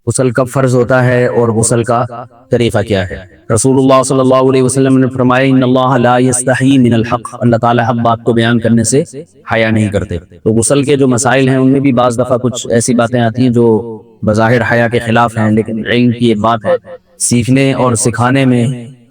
غسل کب فرض ہوتا ہے اور غسل کا طریقہ کیا ہے؟ رسول اللہ صلی اللہ علیہ وسلم نے فرمایا ان اللہ لا یستحی من الحق، اللہ تعالیٰ حق بات کو بیان کرنے سے حیا نہیں کرتے۔ تو غسل کے جو مسائل ہیں ان میں بھی بعض دفعہ کچھ ایسی باتیں آتی ہیں جو بظاہر حیا کے خلاف ہیں، لیکن علم کی ایک بات ہے، سیکھنے اور سکھانے میں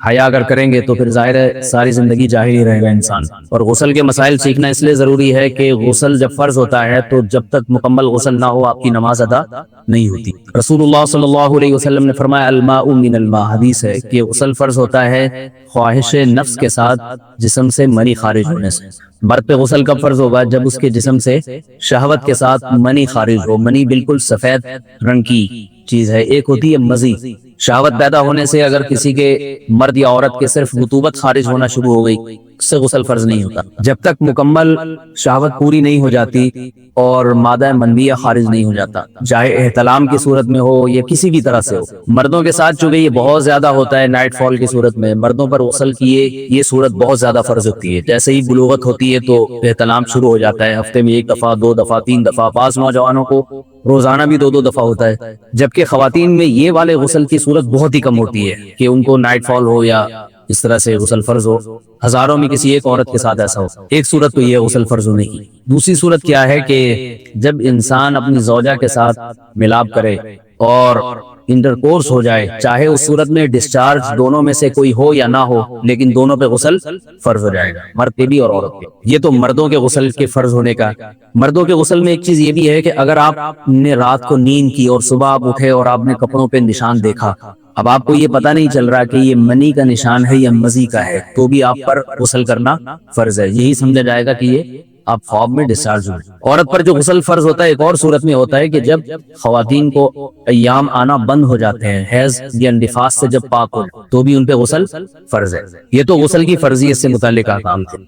حیا اگر کریں گے تو پھر ظاہر ہے ساری زندگی جاہل ہی رہے گا انسان۔ اور غسل کے مسائل سیکھنا اس لیے ضروری ہے کہ غسل جب فرض ہوتا ہے تو جب تک مکمل غسل نہ ہو آپ کی نماز ادا نہیں ہوتی۔ رسول اللہ صلی اللہ علیہ وسلم نے فرمایا الماء من الماء، حدیث ہے کہ غسل فرض ہوتا ہے خواہش نفس کے ساتھ جسم سے منی خارج ہونے سے۔ مرد پہ غسل کب فرض ہوگا؟ جب اس کے جسم سے شہوت کے ساتھ منی خارج ہو۔ منی بالکل سفید رنگ کی چیز ہے، ایک ہوتی ہے مزی۔ شہوت پیدا ہونے سے اگر کسی کے مرد یا عورت کے صرف رطوبت خارج ہونا شروع ہو گئی، اس سے غسل فرض نہیں ہوتا جب تک مکمل شہوت پوری نہیں ہو جاتی اور مادہ منویہ خارج نہیں ہو جاتا، چاہے احتلام کی صورت میں ہو یا کسی بھی طرح سے ہو۔ مردوں کے ساتھ چونکہ یہ بہت زیادہ ہوتا ہے نائٹ فال کی صورت میں، مردوں پر غسل کی یہ صورت بہت زیادہ فرض ہوتی ہے۔ جیسے ہی بلوغت ہوتی ہے تو احتلام شروع ہو جاتا ہے، ہفتے میں 1 دفعہ 2 دفعہ 3 دفعہ، بعض نوجوانوں کو روزانہ بھی 2 دفعہ ہوتا ہے، جبکہ خواتین میں یہ والے غسل کی صورت بہت ہی کم ہوتی ہے کہ ان کو نائٹ فال ہو یا اس طرح سے غسل فرض ہو۔ ہزاروں میں کسی ایک عورت کے ساتھ ایسا ہو۔ ایک صورت تو یہ غسل فرض ہونے کی۔ دوسری صورت کیا ہے کہ جب انسان اپنی زوجہ کے ساتھ ملاپ کرے اور انٹرکورس ہو جائے، چاہے اس صورت میں ڈسچارج دونوں میں سے کوئی ہو یا نہ ہو، لیکن دونوں پہ غسل فرض ہو جائے گا، مرد پہ بھی اور عورت پہ۔ یہ تو مردوں کے غسل کے فرض ہونے کا۔ مردوں کے غسل میں ایک چیز یہ بھی ہے کہ اگر آپ نے رات کو نیند کی اور صبح آپ اٹھے اور آپ نے کپڑوں پہ نشان دیکھا، اب آپ کو یہ پتہ نہیں چل رہا کہ یہ منی کا نشان ہے یا مزی کا ہے، تو بھی آپ پر غسل کرنا فرض ہے۔ یہی سمجھا جائے گا کہ یہ آپ خواب میں ڈسچارج ہوئے۔ عورت پر جو غسل فرض ہوتا ہے ایک اور صورت میں ہوتا ہے کہ جب خواتین کو ایام آنا بند ہو جاتے ہیں، حیض یا نفاس سے جب پاک ہو تو بھی ان پہ غسل فرض ہے۔ یہ تو غسل کی فرضیت سے متعلق احکام تھے۔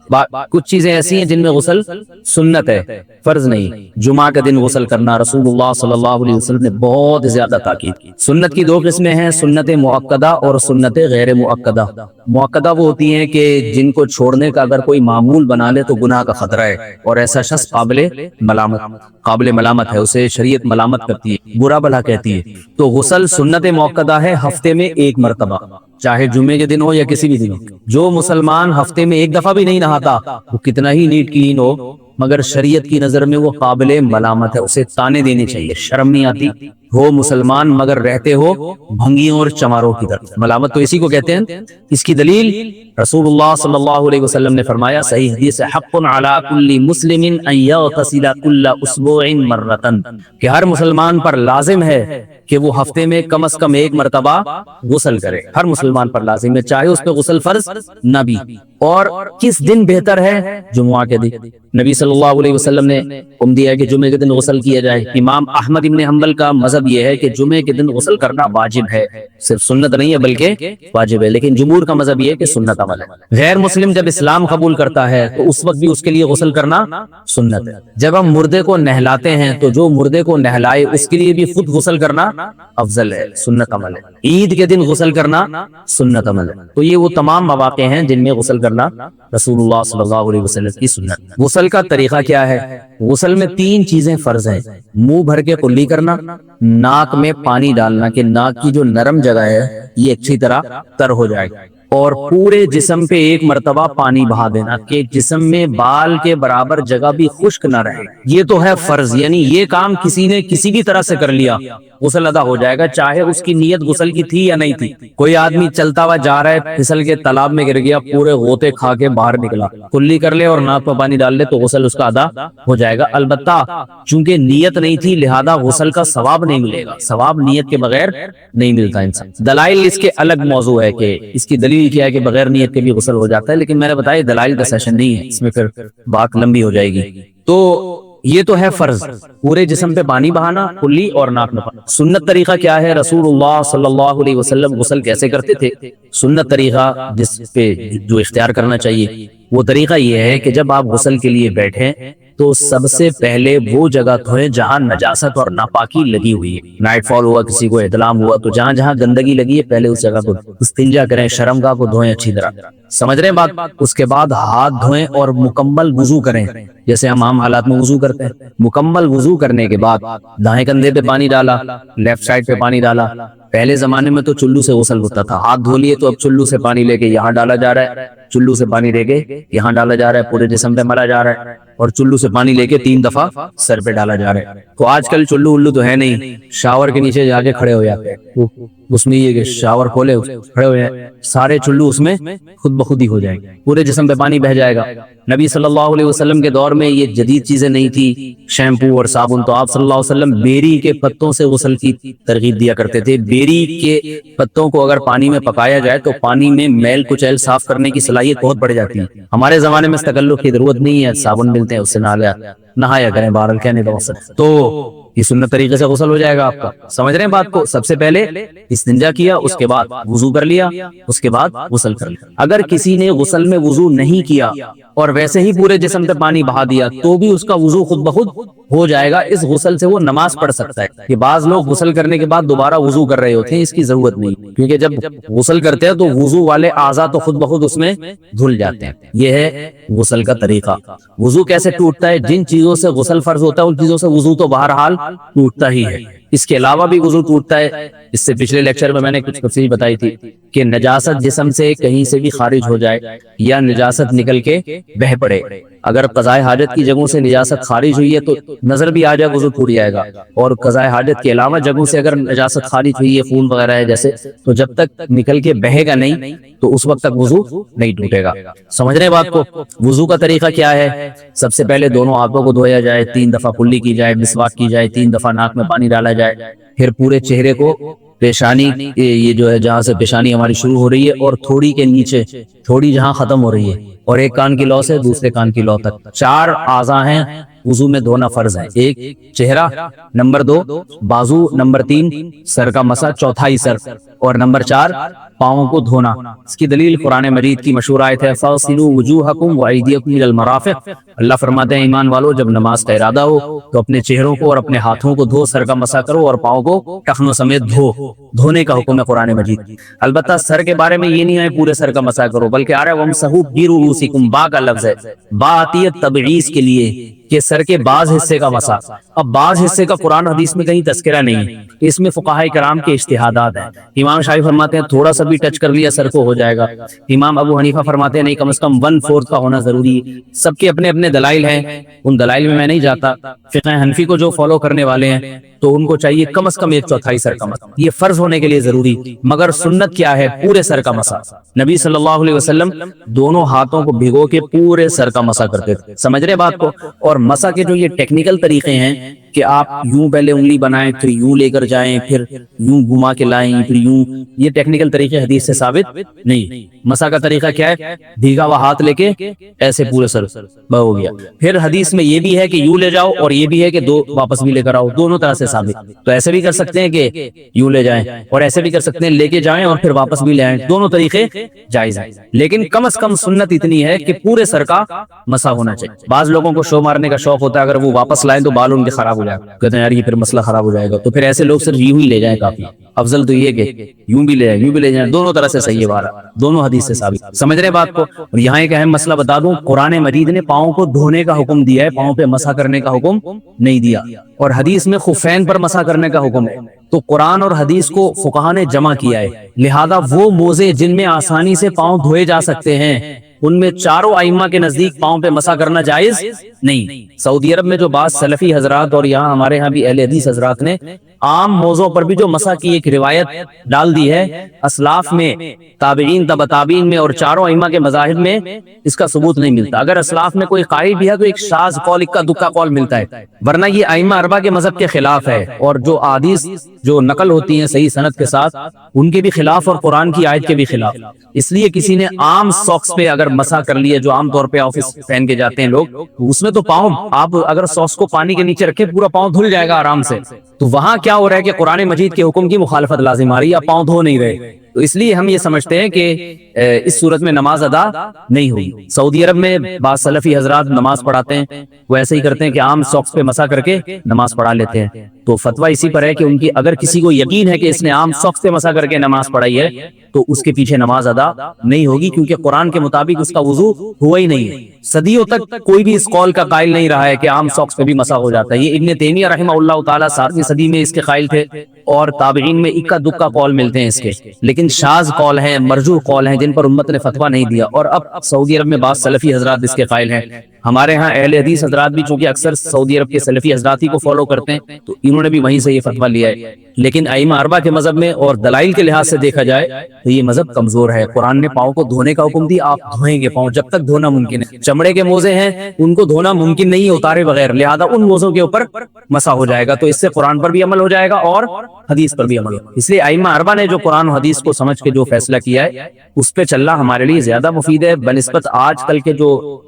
کچھ چیزیں ایسی ہیں جن میں غسل سنت ہے، فرض نہیں۔ جمعہ کے دن غسل کرنا رسول اللہ صلی اللہ علیہ وسلم نے بہت زیادہ تاکید کی۔ سنت کی 2 قسمیں ہیں، سنت مؤکدہ اور سنت غیر مؤکدہ۔ مؤکدہ وہ ہوتی ہیں کہ جن کو چھوڑنے کا اگر کوئی معمول بنا لے تو گناہ کا خطرہ ہے اور ایسا شخص قابل ملامت ہے، اسے شریعت ملامت کرتی ہے، برا بھلا کہتی ہے۔ تو غسل سنت مؤکدہ ہے ہفتے میں 1 مرتبہ، چاہے جمعے کے دن ہو یا کسی بھی دن ہو۔ جو مسلمان ہفتے میں 1 دفعہ بھی نہیں نہاتا وہ کتنا ہی نیٹ کلین ہو، مگر شریعت کی نظر میں وہ قابل ملامت ہے، اسے تانے دینے چاہیے، شرم نہیں آتی ہو مسلمان مگر رہتے ہو بھنگیوں اور چماروں کی طرف۔ ملامت تو اسی کو کہتے ہیں۔ اس کی دلیل رسول اللہ صلی اللہ علیہ وسلم نے فرمایا، صحیح حدیث ہے، حق علی کل مسلم ان یغتسل کل اسبوع مرۃ، کہ ہر مسلمان پر لازم ہے کہ وہ ہفتے میں کم از کم 1 مرتبہ غسل کرے۔ ہر مسلمان پر لازم ہے، چاہے اس پہ غسل فرض نہ بھی۔ اور کس دن بہتر ہے؟ جمعہ کے دن۔ نبی صلی اللہ علیہ وسلم نے حکم دیا ہے کہ جمعے کے دن غسل کیا جائے۔ امام احمد ابن حنبل کا مذہب یہ ہے کہ جمعے کے دن غسل کرنا واجب ہے، صرف سنت نہیں ہے بلکہ واجب ہے، لیکن جمہور کا مذہب یہ ہے کہ سنت عمل ہے۔ غیر مسلم جب اسلام قبول کرتا ہے تو اس وقت بھی اس کے لیے غسل کرنا سنت ہے۔ جب ہم مردے کو نہلاتے ہیں تو جو مردے کو نہلائے اس کے لیے بھی خود غسل کرنا افضل ہے، سنت عمل ہے۔ عید کے دن غسل کرنا سنت عمل ہے۔ تو یہ وہ تمام مواقع ہیں جن میں غسل کرنا رسول اللہ صلی اللہ علیہ وسلم کی سنت۔ غسل کا طریقہ کیا ہے؟ غسل میں 3 چیزیں فرض ہیں، منہ بھر کے قلی کرنا، ناک میں پانی ڈالنا کہ ناک کی جو نرم جگہ ہے یہ اچھی طرح تر ہو جائے، اور پورے جسم پہ 1 مرتبہ پانی بہا دینا کہ جسم میں بال کے برابر جگہ بھی خشک نہ رہے۔ یہ تو ہے فرض، یعنی یہ کام کسی نے کسی بھی طرح سے کر لیا غسل ادا ہو جائے گا، چاہے اس کی نیت غسل کی تھی یا نہیں تھی۔ کوئی آدمی چلتا ہوا جا رہا ہے، پھسل کے تالاب میں گر گیا، پورے غوطے کھا کے باہر نکلا، کلی کر لے اور ناک پہ پانی ڈال لے تو غسل اس کا ادا ہو جائے گا۔ البتہ چونکہ نیت نہیں تھی لہذا غسل کا ثواب نہیں ملے گا، ثواب نیت کے بغیر نہیں ملتا انسان۔ دلائل اس کے الگ موضوع ہے کہ اس کی دلیل کیا ہے کہ بغیر نیت کے بھی غسل ہو جاتا ہے، لیکن میں نے بتایا دلائل کا سیشن نہیں ہے، اس میں پھر بات لمبی ہو جائے گی۔ تو یہ تو ہے فرض، پورے جسم پہ پانی بہانا، کلی اور ناک میں پانی۔ سنت طریقہ کیا ہے؟ رسول اللہ صلی اللہ علیہ وسلم غسل کیسے کرتے تھے؟ سنت طریقہ جس پہ جو اختیار کرنا چاہیے وہ طریقہ یہ ہے کہ جب آپ غسل کے لیے بیٹھیں تو سب سے پہلے وہ جگہ دھوئیں جہاں نجاست اور ناپاکی لگی ہوئی ہے. نائٹ فال ہوا, کسی کو احتلام ہوا, تو جہاں جہاں گندگی لگی ہے پہلے اس جگہ کو استنجا کریں, شرمگاہ کو دھوئیں اچھی طرح. سمجھ رہے ہیں بات؟ اس کے بعد ہاتھ دھوئیں اور مکمل وضو کریں, جیسے ہم عام حالات میں وضو کرتے ہیں. مکمل وضو کرنے کے بعد دائیں کندھے پہ پانی ڈالا, لیفٹ سائڈ پہ پانی ڈالا. پہلے زمانے میں تو چلو سے غسل ہوتا تھا, ہاتھ دھو لیے تو اب چلو سے پانی لے کے یہاں ڈالا جا رہا ہے, چلو سے پانی لے کے یہاں ڈالا جا رہا ہے, پورے جسم پہ ملا جا رہا ہے, اور چلو سے پانی لے کے 3 دفعہ سر پہ ڈالا جا رہا ہے. تو آج کل چلو الو تو ہے نہیں, شاور کے نیچے جا کے کھڑے ہو جاتے ہیں. اس میں یہ کہ شاور کھولے کھڑے ہو جائے, سارے چلو اس میں خود بخود ہی ہو جائیں گے, پورے جسم پہ پانی بہ جائے گا. نبی صلی اللہ علیہ وسلم کے دور میں یہ جدید چیزیں نہیں تھی, شیمپو اور صابن, تو آپ صلی اللہ علیہ وسلم بیری کے پتوں سے غسل کی ترغیب دیا کرتے تھے. بیری کے پتوں کو اگر پانی میں پکایا جائے تو پانی میں میل کچیل صاف کرنے کی صلاحیت بہت بڑھ جاتی ہے. ہمارے زمانے میں تکلف کی ضرورت نہیں ہے, صابن ملتے ہیں اس سے نہایا کریں, بہرحال کہنے کا مقصد. تو یہ سنت طریقے سے غسل ہو جائے گا آپ کا. سمجھ رہے ہیں بات کو؟ سب سے پہلے استنجا کیا, اس کے بعد وضو کر لیا, اس کے بعد غسل کر لیا. اگر کسی نے غسل میں وضو نہیں کیا اور ویسے ہی پورے جسم پہ پانی بہا دیا تو بھی اس کا وضو خود بخود ہو جائے گا. اس غسل سے وہ نماز پڑھ سکتا ہے. کہ بعض لوگ غسل کرنے کے بعد دوبارہ وضو کر رہے ہوتے ہیں, اس کی ضرورت نہیں, کیونکہ جب غسل کرتے ہیں تو وضو والے اعضاء تو خود بخود اس میں دھل جاتے ہیں. یہ ہے غسل کا طریقہ. وضو کیسے ٹوٹتا ہے؟ جن چیزوں سے غسل فرض ہوتا ہے ان چیزوں سے وضو تو بہرحال ٹوٹتا ہی ہے. اس کے علاوہ بھی وضو ٹوٹتا ہے. اس سے پچھلے لیکچر میں نے کچھ تفصیل بتائی تھی کہ نجاست جسم سے کہیں سے بھی خارج ہو جائے یا نجاست نکل کے بہ پڑے, اگر قضاء حاجت کی جگہوں سے نجاست خارج ہوئی ہے تو نظر بھی آ جائے وضو ٹوٹ جائے گا, اور قضاء حاجت کے علاوہ جگہوں سے اگر نجاست خارج ہوئی ہے, خون وغیرہ ہے جیسے, تو جب تک نکل کے بہے گا نہیں تو اس وقت تک وضو نہیں ٹوٹے گا. سمجھ رہے ہیں بات کو؟ وضو کا طریقہ کیا ہے؟ سب سے پہلے دونوں ہاتھوں کو دھویا جائے, 3 دفعہ کلی کی جائے, مسواک کی جائے, 3 دفعہ ناک میں پانی ڈالا جائے, پھر پورے چہرے کو, پیشانی, یہ جو ہے جہاں سے پیشانی ہماری شروع ہو رہی ہے اور تھوڑی کے نیچے, تھوڑی جہاں ختم ہو رہی ہے, اور ایک کان کی لو سے دوسرے کان کی لو تک 4 اعضاء ہیں وضو میں دھونا فرض ہے. 1 چہرہ, نمبر 2 بازو, نمبر 3 سر کا مسا, چوتھائی سر, اور نمبر 4 پاؤں کو دھونا. اس کی دلیل قرآن مجید کی مشہور آیت ہے فاغسلوا وجوہکم وایدیکم الی المرافق. اللہ فرماتے ہیں ایمان والو جب نماز کا ارادہ ہو تو اپنے چہروں کو اور اپنے ہاتھوں کو دھو, سر کا مسا کرو اور پاؤں کو ٹخنوں سمیت دھو. دھونے کا حکم ہے قرآن مجید. البتہ سر کے بارے میں یہ نہیں ہے پورے سر کا مسا کرو, بلکہ آ رہا ہے وامسحوا برؤوسکم, با کا لفظ ہے, با آتی ہے تبعیض کے لیے کہ سر کے بعض حصے کا مسا. اب بعض حصے کا قرآن حدیث میں کہیں تذکرہ نہیں ہے, اس میں فقہاء کرام کے اجتہادات ہیں. امام شافعی فرماتے ہیں تھوڑا سا بھی ٹچ کر لیا سر کو ہو جائے گا. امام ابو حنیفہ فرماتے ہیں نہیں, کم از کم 1/4 کا ہونا ضروری ہے. سب کے اپنے اپنے دلائل ہیں, ان دلائل میں نہیں جاتا. فقہ حنفی کو جو فالو کرنے والے ہیں تو ان کو چاہیے کم از کم 1/4 سر کا مسا, یہ فرض ہونے کے لیے ضروری. مگر سنت کیا ہے؟ پورے سر کا مسا. نبی صلی اللہ علیہ وسلم دونوں ہاتھوں کو بھگو کے پورے سر کا مسا کرتے تھے. سمجھ رہے بات کو؟ اور مسا کے جو یہ ٹیکنیکل طریقے ہیں کہ آپ یوں پہلے انگلی بنائیں, پھر یوں لے کر جائیں, پھر یوں گھما کے لائیں, پھر یوں, یہ ٹیکنیکل طریقے حدیث سے ثابت نہیں. مسا کا طریقہ کیا ہے؟ بھیگا ہوا ہاتھ لے کے ایسے پورے سر ہو گیا. پھر حدیث میں یہ بھی ہے کہ یوں لے جاؤ اور یہ بھی ہے کہ 2 واپس بھی لے کر آؤ, دونوں طرح سے ثابت. تو ایسے بھی کر سکتے ہیں کہ یوں لے جائیں, اور ایسے بھی کر سکتے ہیں لے کے جائیں اور پھر واپس بھی لے آئیں, دونوں طریقے جائز ہیں. لیکن کم از کم سنت اتنی ہے کہ پورے سر کا مسا ہونا چاہیے. بعض لوگوں کو شو مارنے کا شوق ہوتا ہے, اگر وہ واپس لائیں تو بال ان کے خراب ہو جائے گا, کہتے ہیں یار یہ پھر مسئلہ خراب ہو جائے گا, تو پھر ایسے لوگ صرف یوں ہی لے جائیں کافی. افضل تو یہ کہ یوں بھی لے جائیں, یوں بھی لے جائیں, دونوں طرح سے صحیح ہے, بارہ دونوں حدیث سے ثابت. سمجھ رہے بات کو؟ اور یہاں ایک اہم مسئلہ بتا دوں, قرآن مجید نے پاؤں کو دھونے کا حکم دیا ہے, پاؤں پہ مسح کرنے کا حکم نہیں دیا. اور حدیث میں خفین پر مسح کرنے کا حکم ہے. تو قرآن اور حدیث کو فقہاء نے جمع کیا ہے, لہذا وہ موزے جن میں آسانی سے پاؤں دھوئے جا سکتے ہیں ان میں چاروں ائمہ کے نزدیک پاؤں پہ مسح کرنا جائز نہیں. سعودی عرب میں جو بعض سلفی حضرات اور یہاں ہمارے ہاں بھی اہل حدیث حضرات نے عام موضوع پر بھی جو مسح کی ایک روایت ڈال دی ہے, اسلاف میں, تابعین, تبع تابعین میں اور چاروں ائمہ کے مذاہب میں اس کا ثبوت نہیں ملتا. اگر اسلاف میں کوئی قائل بھی ہے تو ایک شاذ قول, اکا دکا قول ملتا ہے, ورنہ یہ ائمہ اربعہ کے مذہب کے خلاف ہے. اور جو احادیث جو نقل ہوتی ہیں صحیح سند کے ساتھ ان کے بھی خلاف اور قرآن کی آیت کے بھی خلاف. اس لیے کسی نے عام ساکس پہ اگر مسح کر لیا, جو عام طور پہ آفس پہن کے جاتے ہیں لوگ, اس میں تو پاؤں, آپ اگر ساکس کو پانی کے نیچے رکھے پورا پاؤں دھل جائے گا آرام سے. تو وہاں کیا ہو رہا ہے کہ قرآن مجید کے حکم کی مخالفت لازم آ رہی ہے, آپ پاؤں دھو نہیں رہے. تو اس لیے ہم یہ سمجھتے ہیں کہ اس صورت میں نماز ادا نہیں ہوگی۔ سعودی عرب میں بعض سلفی حضرات نماز پڑھاتے ہیں، وہ ایسے ہی کرتے ہیں کہ عام ساکس پہ مسا کر کے نماز پڑھا لیتے ہیں، تو فتویٰ اسی پر ہے کہ ان کی اگر کسی کو یقین ہے کہ اس نے عام ساکس پہ مسا کر کے نماز پڑھائی ہے تو اس کے پیچھے نماز ادا نہیں ہوگی، کیونکہ قرآن کے مطابق اس کا وضو ہوا ہی نہیں ہے۔ صدیوں تک کوئی بھی اس قول کا قائل نہیں رہا ہے کہ عام ساکس پہ بھی مسا ہو جاتا ہے۔ یہ ابن تیمیہ رحمہ اللہ تعالیٰ 7ویں صدی میں اس کے قائل تھے، اور تابعین میں اکا دکا قول ملتے ہیں اس کے، لیکن شاذ قول ہیں، مرجوح قول ہیں، جن پر امت نے فتویٰ نہیں دیا، اور اب سعودی عرب میں بعض سلفی حضرات اس کے قائل ہیں۔ ہمارے ہاں اہل حدیث حضرات بھی چونکہ اکثر سعودی عرب کے سلفی حضرات ہی کو فالو کرتے ہیں، تو انہوں نے بھی وہیں سے یہ فتویٰ لیا ہے۔ لیکن ائمہ اربعہ کے مذہب میں اور دلائل کے لحاظ سے دیکھا جائے تو یہ مذہب کمزور ہے۔ قرآن نے پاؤں کو دھونے کا حکم دیا، آپ دھوئیں گے پاؤں جب تک دھونا ممکن ہے۔ چمڑے کے موزے ہیں، ان کو دھونا ممکن نہیں ہے اتارے بغیر، لہذا ان موزوں کے اوپر مسا ہو جائے گا، تو اس سے قرآن پر بھی عمل ہو جائے گا اور حدیث پر بھی عمل ہوگا۔ اس لیے ائمہ اربعہ نے جو قرآن و حدیث کو سمجھ کے جو فیصلہ کیا ہے اس پہ چلنا ہمارے لیے زیادہ مفید ہے بنسبت آج کل کے جو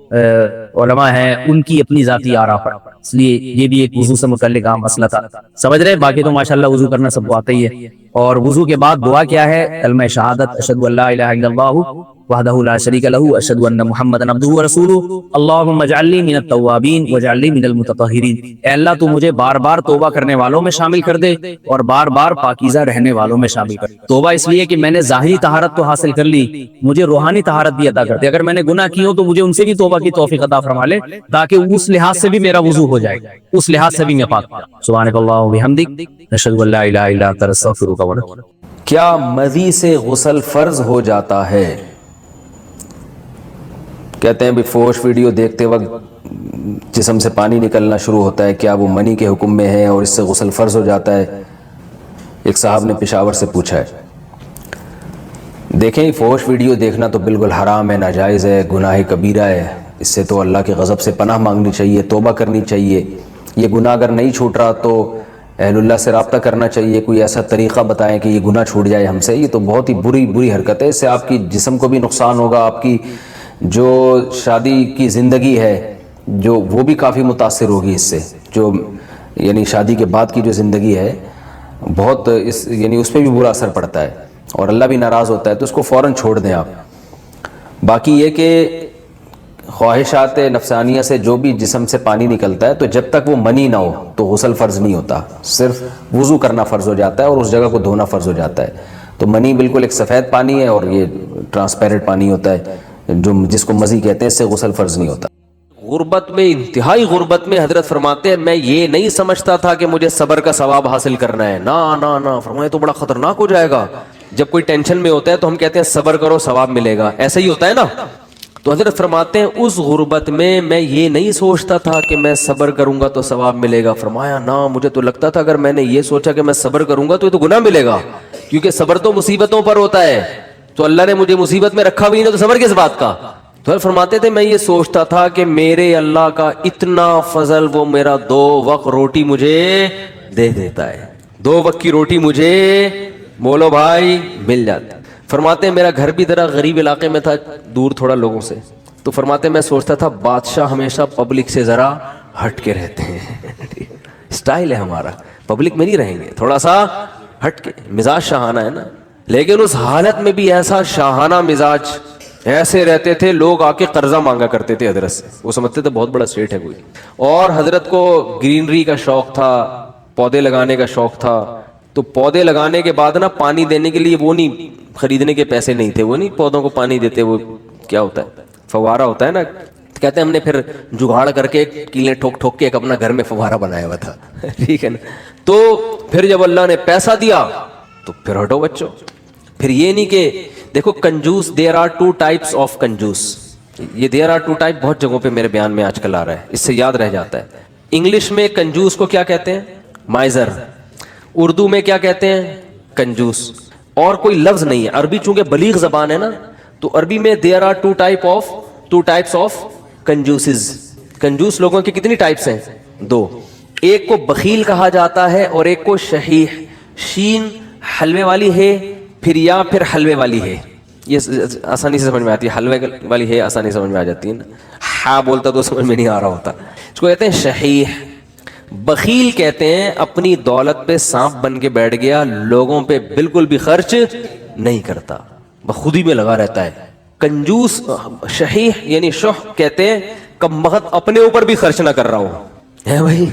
علماء ہیں ان کی اپنی ذاتی آراء پر۔ اس لیے یہ بھی ایک وضو سے متعلق عام مسئلہ تھا، سمجھ رہے؟ باقی تو ماشاءاللہ وضو کرنا سب کو آتا ہی ہے۔ اور وضو کے بعد دعا کیا ہے؟ کلمہ شہادت، اشہد ان لا الہ الا اللہ وحدہ لا شریک لہ اشہد ان محمدا عبدہ ورسولہ اللہم اجعلنی من التوابین واجعلنی من المتطہرین۔ اے اللہ تو مجھے بار بار توبہ کرنے والوں میں شامل کر دے اور بار بار پاکیزہ رہنے والوں میں شامل کر دے۔ توبہ اس لیے کہ میں نے ظاہری طہارت تو حاصل کر لی، مجھے روحانی طہارت بھی عطا کر دے۔ اگر میں نے گناہ کی ہو تو مجھے ان سے بھی توبہ کی توفیق عطا فرما لے، تاکہ اس لحاظ سے بھی میرا وضو ہو جائے، اس لحاظ سے بھی میں پاک۔ سبحانک اللہم وبحمدک نشہد ان لا الہ الا انت نستغفرک ونتوب الیک۔ کیا مذی سے غسل فرض ہو جاتا ہے؟ کہتے ہیں بھی فوش ویڈیو دیکھتے وقت جسم سے پانی نکلنا شروع ہوتا ہے، کیا وہ منی کے حکم میں ہے اور اس سے غسل فرض ہو جاتا ہے؟ ایک صاحب نے پشاور سے پوچھا ہے۔ دیکھیں فوش ویڈیو دیکھنا تو بالکل حرام ہے، ناجائز ہے، گناہ کبیرہ ہے، اس سے تو اللہ کے غضب سے پناہ مانگنی چاہیے، توبہ کرنی چاہیے۔ یہ گناہ اگر نہیں چھوٹ رہا تو اہل اللہ سے رابطہ کرنا چاہیے، کوئی ایسا طریقہ بتائیں کہ یہ گناہ چھوٹ جائے ہم سے۔ یہ تو بہت ہی بری حرکت ہے، اس سے آپ کی جسم کو بھی نقصان ہوگا، آپ کی جو شادی کی زندگی ہے جو وہ بھی کافی متاثر ہوگی اس سے، جو یعنی شادی کے بعد کی جو زندگی ہے بہت یعنی اس پہ بھی برا اثر پڑتا ہے اور اللہ بھی ناراض ہوتا ہے، تو اس کو فوراً چھوڑ دیں آپ۔ باقی یہ کہ خواہشات نفسانیہ سے جو بھی جسم سے پانی نکلتا ہے تو جب تک وہ منی نہ ہو تو غسل فرض نہیں ہوتا، صرف وضو کرنا فرض ہو جاتا ہے اور اس جگہ کو دھونا فرض ہو جاتا ہے۔ تو منی بالکل ایک سفید پانی ہے اور یہ ٹرانسپیرنٹ پانی ہوتا ہے جو جس کو مزی کہتے ہیں، اس سے غسل فرض نہیں ہوتا۔ غربت میں، انتہائی غربت میں حضرت فرماتے ہیں میں یہ نہیں سمجھتا تھا کہ مجھے صبر کا ثواب حاصل کرنا ہے، نا فرمایا تو بڑا خطرناک ہو جائے گا۔ جب کوئی ٹینشن میں ہوتا ہے تو ہم کہتے ہیں صبر کرو ثواب ملے گا، ایسا ہی ہوتا ہے نا۔ تو حضرت فرماتے ہیں اس غربت میں یہ نہیں سوچتا تھا کہ میں صبر کروں گا تو ثواب ملے گا۔ فرمایا نا، مجھے تو لگتا تھا اگر میں نے یہ سوچا کہ میں صبر کروں گا تو یہ تو گناہ ملے گا، کیونکہ صبر تو مصیبتوں پر ہوتا ہے، تو اللہ نے مجھے مصیبت میں رکھا بھی نہیں تو صبر کس بات کا۔ تو فرماتے تھے میں یہ سوچتا تھا کہ میرے اللہ کا اتنا فضل، وہ میرا 2 وقت روٹی مجھے دے دیتا ہے، 2 وقت کی روٹی مجھے بولو بھائی مل جاتی۔ فرماتے ہیں میرا گھر بھی ذرا غریب علاقے میں تھا، دور تھوڑا لوگوں سے، تو فرماتے ہیں میں سوچتا تھا بادشاہ ہمیشہ پبلک سے ذرا ہٹ کے رہتے ہیں، سٹائل ہے ہمارا، پبلک میں نہیں رہیں گے، تھوڑا سا ہٹ کے، مزاج شاہانہ ہے نا۔ لیکن اس حالت میں بھی ایسا شاہانہ مزاج، ایسے رہتے تھے لوگ آ کے قرضہ مانگا کرتے تھے حضرت سے، وہ سمجھتے تھے بہت بڑا سیٹ ہے کوئی۔ اور حضرت کو گرینری کا شوق تھا، پودے لگانے کا شوق تھا، تو پودے لگانے کے بعد نا پانی دینے کے لیے وہ نہیں، خریدنے کے پیسے نہیں تھے، وہ نہیں پودوں کو پانی دیتے، وہ کیا ہوتا ہے فوارہ ہوتا ہے نا، کہتے ہیں ہم نے پھر جگاڑ کر کے کیلیں ٹھوک ٹھوک کے ایک اپنا گھر میں فوارہ بنایا ہوا تھا، ٹھیک ہے نا۔ تو پھر جب اللہ نے پیسہ دیا تو پھر ہٹو بچوں، پھر یہ نہیں کہ دیکھو کنجوس، دیر آر 2 ٹائپس آف کنجوس، یہ دیر آر 2 ٹائپ بہت جگہوں پہ میرے بیان میں آج کل آ رہا ہے، اس سے یاد رہ جاتا ہے۔ انگلش میں کنجوس کو کیا کہتے ہیں؟ مائزر، اردو میں کیا کہتے ہیں؟ کنجوس، اور کوئی لفظ نہیں ہے۔ عربی چونکہ بلیغ زبان ہے نا، تو عربی میں دیر آر 2 ٹائپس آف کنجوسز، کنجوس لوگوں کی کتنی ٹائپس ہیں؟ 2، ایک کو بخیل کہا جاتا ہے اور ایک کو شحیح، شین حلوے والی ہے پھر حلوے والی ہے، یہ آسانی سے سمجھ میں آتی ہے، حلوے والی ہے آسانی سے سمجھ میں آ جاتی ہے نا، ہاں بولتا تو سمجھ میں نہیں آ رہا ہوتا، اس کو کہتے ہیں شحیح۔ بخیل کہتے ہیں اپنی دولت پہ سانپ بن کے بیٹھ گیا، لوگوں پہ بالکل بھی خرچ نہیں کرتا, بخودی میں لگا رہتا ہے. کنجوس شحیح یعنی شح کہتے ہیں کم بخت اپنے اوپر بھی خرچ نہ کر رہا ہوں ہے بھائی.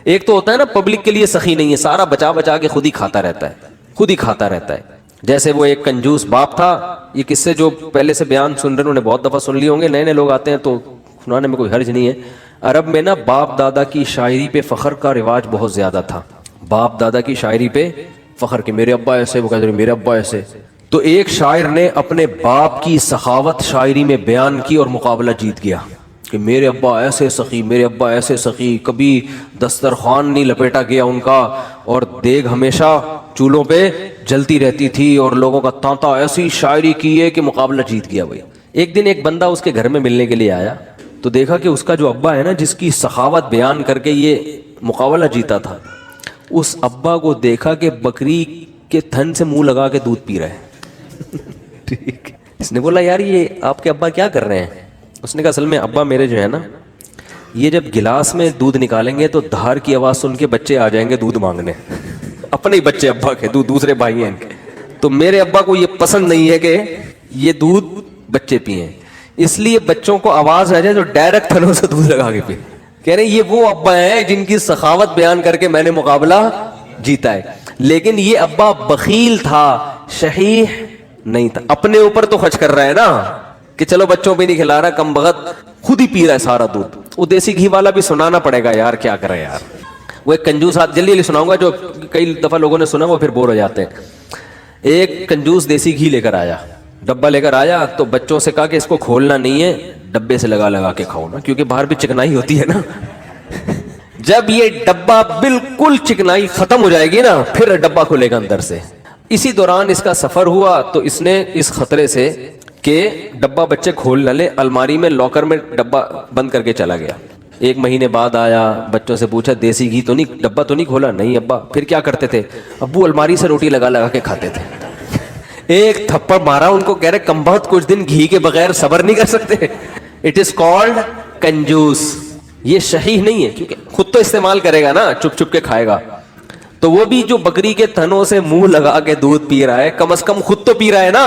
ایک تو ہوتا ہے نا پبلک کے لیے سخی نہیں ہے, سارا بچا بچا کے خود ہی کھاتا رہتا ہے, خود ہی کھاتا رہتا ہے. جیسے وہ ایک کنجوس باپ تھا, یہ قصے جو پہلے سے بیان سن رہے ہیں انہوں نے بہت دفعہ سن لیے ہوں گے, نئے نئے لوگ آتے ہیں تو سنانے میں کوئی حرج نہیں ہے. عرب میں نا باپ دادا کی شاعری پہ فخر کا رواج بہت زیادہ تھا, باپ دادا کی شاعری پہ فخر کہ میرے ابا ایسے, وہ کہتے ہیں میرے ابا ایسے. تو ایک شاعر نے اپنے باپ کی سخاوت شاعری میں بیان کی اور مقابلہ جیت گیا کہ میرے ابا ایسے سخی, میرے ابا ایسے سخی, کبھی دسترخوان نہیں لپیٹا گیا ان کا, اور دیگ ہمیشہ چولہوں پہ جلتی رہتی تھی, اور لوگوں کا تانتا ایسی شاعری کی ہے کہ مقابلہ جیت گیا بھائی. ایک دن ایک بندہ اس کے گھر میں ملنے کے لیے آیا تو دیکھا کہ اس کا جو ابا ہے نا جس کی سخاوت بیان کر کے یہ مقابلہ جیتا تھا, اس ابا کو دیکھا کہ بکری کے تھن سے منہ لگا کے دودھ پی رہا ہے. ٹھیک, اس نے بولا یار یہ آپ کے ابا کیا کر رہے ہیں؟ اس نے کہا اصل میں ابا میرے جو ہے نا یہ جب گلاس میں دودھ نکالیں گے تو دھار کی آواز سن کے بچے آ جائیں گے دودھ مانگنے, اپنے ہی بچے ابا کے, دوسرے بھائی ہیں ان کے. تو میرے ابا کو یہ پسند نہیں ہے کہ یہ دودھ بچے پئیں, اس لیے بچوں کو آواز آ جائے تو ڈائریکٹ تھنوں سے دودھ لگا کے پئیں. کہہ رہے ہیں یہ وہ ابا ہیں جن کی سخاوت بیان کر کے میں نے مقابلہ جیتا ہے. لیکن یہ ابا بخیل تھا, شحیح نہیں تھا. اپنے اوپر تو خرچ کر رہا ہے نا کہ چلو بچوں پہ نہیں کھلا رہا, کم بخت خود ہی پی رہا ہے سارا دودھ. وہ دیسی گھی والا بھی سنانا پڑے گا یار, کیا کرے یار. وہ ایک کنجوس ہاتھ جلدی جلدی سناؤں گا جو کئی دفعہ لوگوں نے سنا وہ پھر بور ہو جاتے ہیں. ایک کنجوس دیسی گھی لے کر آیا, ڈبہ لے کر آیا تو بچوں سے کہا کہ اس کو کھولنا نہیں ہے, ڈبے سے لگا لگا کے کھاؤ نا, کیونکہ باہر بھی چکنائی ہوتی ہے نا. جب یہ ڈبہ بالکل چکنائی ختم ہو جائے گی نا پھر ڈبہ کھلے گا اندر سے. اسی دوران اس کا سفر ہوا تو اس نے اس خطرے سے کہ ڈبہ بچے کھول نہ لے الماری میں لاکر میں ڈبہ بند کر کے چلا گیا. 1 مہینے بعد آیا, بچوں سے پوچھا دیسی گھی تو نہیں, ڈبہ تو نہیں کھولا؟ نہیں ابا. پھر کیا کرتے تھے؟ ابو الماری سے روٹی لگا لگا کے کھاتے تھے. ایک تھپڑ مارا ان کو, کہہ رہے کم بہت کچھ دن گھی کے بغیر صبر نہیں کر سکتے. اٹ از کالڈ کنجوس. یہ شحیح نہیں ہے کیونکہ خود تو استعمال کرے گا نا, چپ چپ کے کھائے گا. تو وہ بھی جو بکری کے تھنوں سے منہ لگا کے دودھ پی رہا ہے کم از کم خود تو پی رہا ہے نا.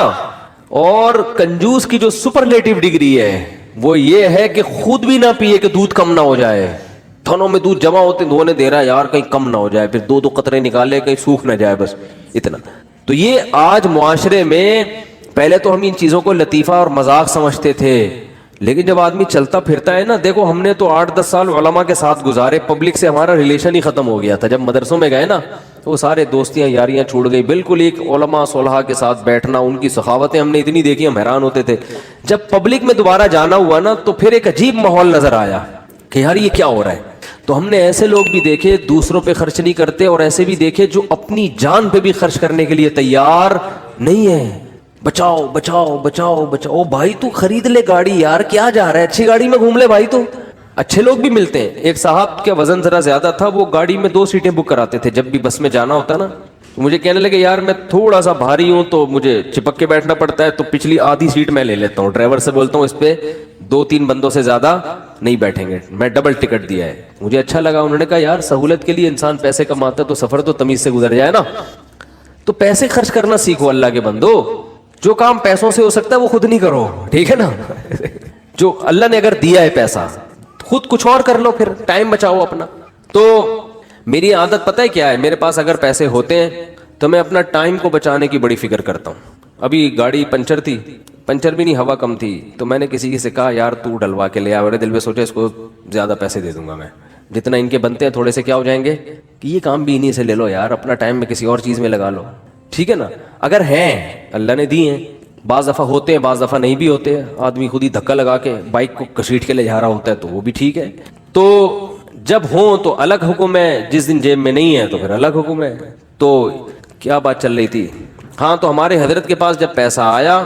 اور کنجوس کی جو سپرلیٹو ڈگری ہے وہ یہ ہے کہ خود بھی نہ پیے کہ دودھ کم نہ ہو جائے. تھنوں میں دودھ جمع ہوتے دھونے دے رہا ہے یار کہیں کم نہ ہو جائے, پھر 2 قطرے نکالے کہیں سوکھ نہ جائے, بس اتنا. تو یہ آج معاشرے میں, پہلے تو ہم ان چیزوں کو لطیفہ اور مذاق سمجھتے تھے, لیکن جب آدمی چلتا پھرتا ہے نا, دیکھو ہم نے تو 8-10 سال علماء کے ساتھ گزارے, پبلک سے ہمارا ریلیشن ہی ختم ہو گیا تھا. جب مدرسوں میں گئے نا تو وہ سارے دوستیاں یاریاں چھوڑ گئی. بالکل ایک علماء صلحاء کے ساتھ بیٹھنا, ان کی سخاوتیں ہم نے اتنی دیکھی ہم حیران ہوتے تھے. جب پبلک میں دوبارہ جانا ہوا نا تو پھر ایک عجیب ماحول نظر آیا کہ یار یہ کیا ہو رہا ہے. تو ہم نے ایسے لوگ بھی دیکھے دوسروں پہ خرچ نہیں کرتے, اور ایسے بھی دیکھے جو اپنی جان پہ بھی خرچ کرنے کے لیے تیار نہیں ہے. بچاؤ بچاؤ بچاؤ بچاؤ. بھائی تو خرید لے گاڑی یار, کیا جا رہا ہے, اچھی گاڑی میں گھوم لے بھائی. تو اچھے لوگ بھی ملتے ہیں. ایک صاحب کا وزن ذرا زیادہ تھا, وہ گاڑی میں 2 سیٹیں بک کراتے تھے. جب بھی بس میں جانا ہوتا نا تو مجھے کہنے لگے یار میں تھوڑا سا بھاری ہوں تو مجھے چپک کے بیٹھنا پڑتا ہے, تو پچھلی آدھی سیٹ میں لے لیتا ہوں. ڈرائیور سے بولتا ہوں اس پہ 2-3 بندوں سے زیادہ نہیں بیٹھیں گے, میں ڈبل ٹکٹ دیا ہے. مجھے اچھا لگا. انہوں نے کہا یار سہولت کے لیے انسان پیسے کماتا ہے تو سفر تو تمیز سے گزر جائے نا. تو پیسے خرچ کرنا سیکھو اللہ کے بندو. جو کام پیسوں سے ہو سکتا ہے وہ خود نہیں کرو, ٹھیک ہے نا. جو اللہ نے اگر دیا ہے پیسہ خود کچھ اور کر لو, پھر ٹائم بچاؤ اپنا. تو میری عادت پتہ ہے کیا ہے, میرے پاس اگر پیسے ہوتے ہیں تو میں اپنا ٹائم کو بچانے کی بڑی فکر کرتا ہوں. ابھی گاڑی پنچر تھی, پنچر بھی نہیں ہوا کم تھی, تو میں نے کسی سے کہا یار تو ڈلوا کے لے آ. میرے دل میں سوچا اس کو زیادہ پیسے دے دوں گا میں, جتنا ان کے بنتے ہیں تھوڑے سے کیا ہو جائیں گے کہ یہ کام بھی انہیں سے لے لو یار, اپنا ٹائم میں کسی اور چیز میں لگا لو, ٹھیک ہے نا. اگر ہیں اللہ نے دی ہیں, بعض دفعہ ہوتے ہیں بعض دفعہ نہیں بھی ہوتے ہیں. آدمی خود ہی دھکا لگا کے بائک کو کسیٹ کے لے جا رہا ہوتا ہے تو وہ بھی ٹھیک ہے. تو جب ہوں تو الگ حکم ہے, جس دن جیب میں نہیں ہے تو پھر الگ حکم ہے. تو کیا بات چل رہی تھی, ہاں تو ہمارے حضرت کے پاس جب پیسہ آیا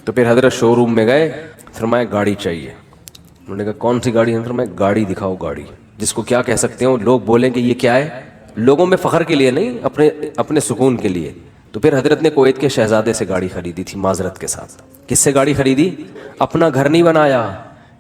تو پھر حضرت شو روم میں گئے, فرمایا گاڑی چاہیے. انہوں نے کہا کون سی گاڑی ہے؟ فرمایا گاڑی دکھاؤ, گاڑی جس کو کیا کہہ سکتے ہو, لوگ بولیں کہ یہ کیا ہے, لوگوں میں فخر کے لیے نہیں, اپنے سکون کے لیے. تو پھر حضرت نے کویت کے شہزادے سے گاڑی خریدی تھی معذرت کے ساتھ. کس سے گاڑی خریدی؟ اپنا گھر نہیں بنایا,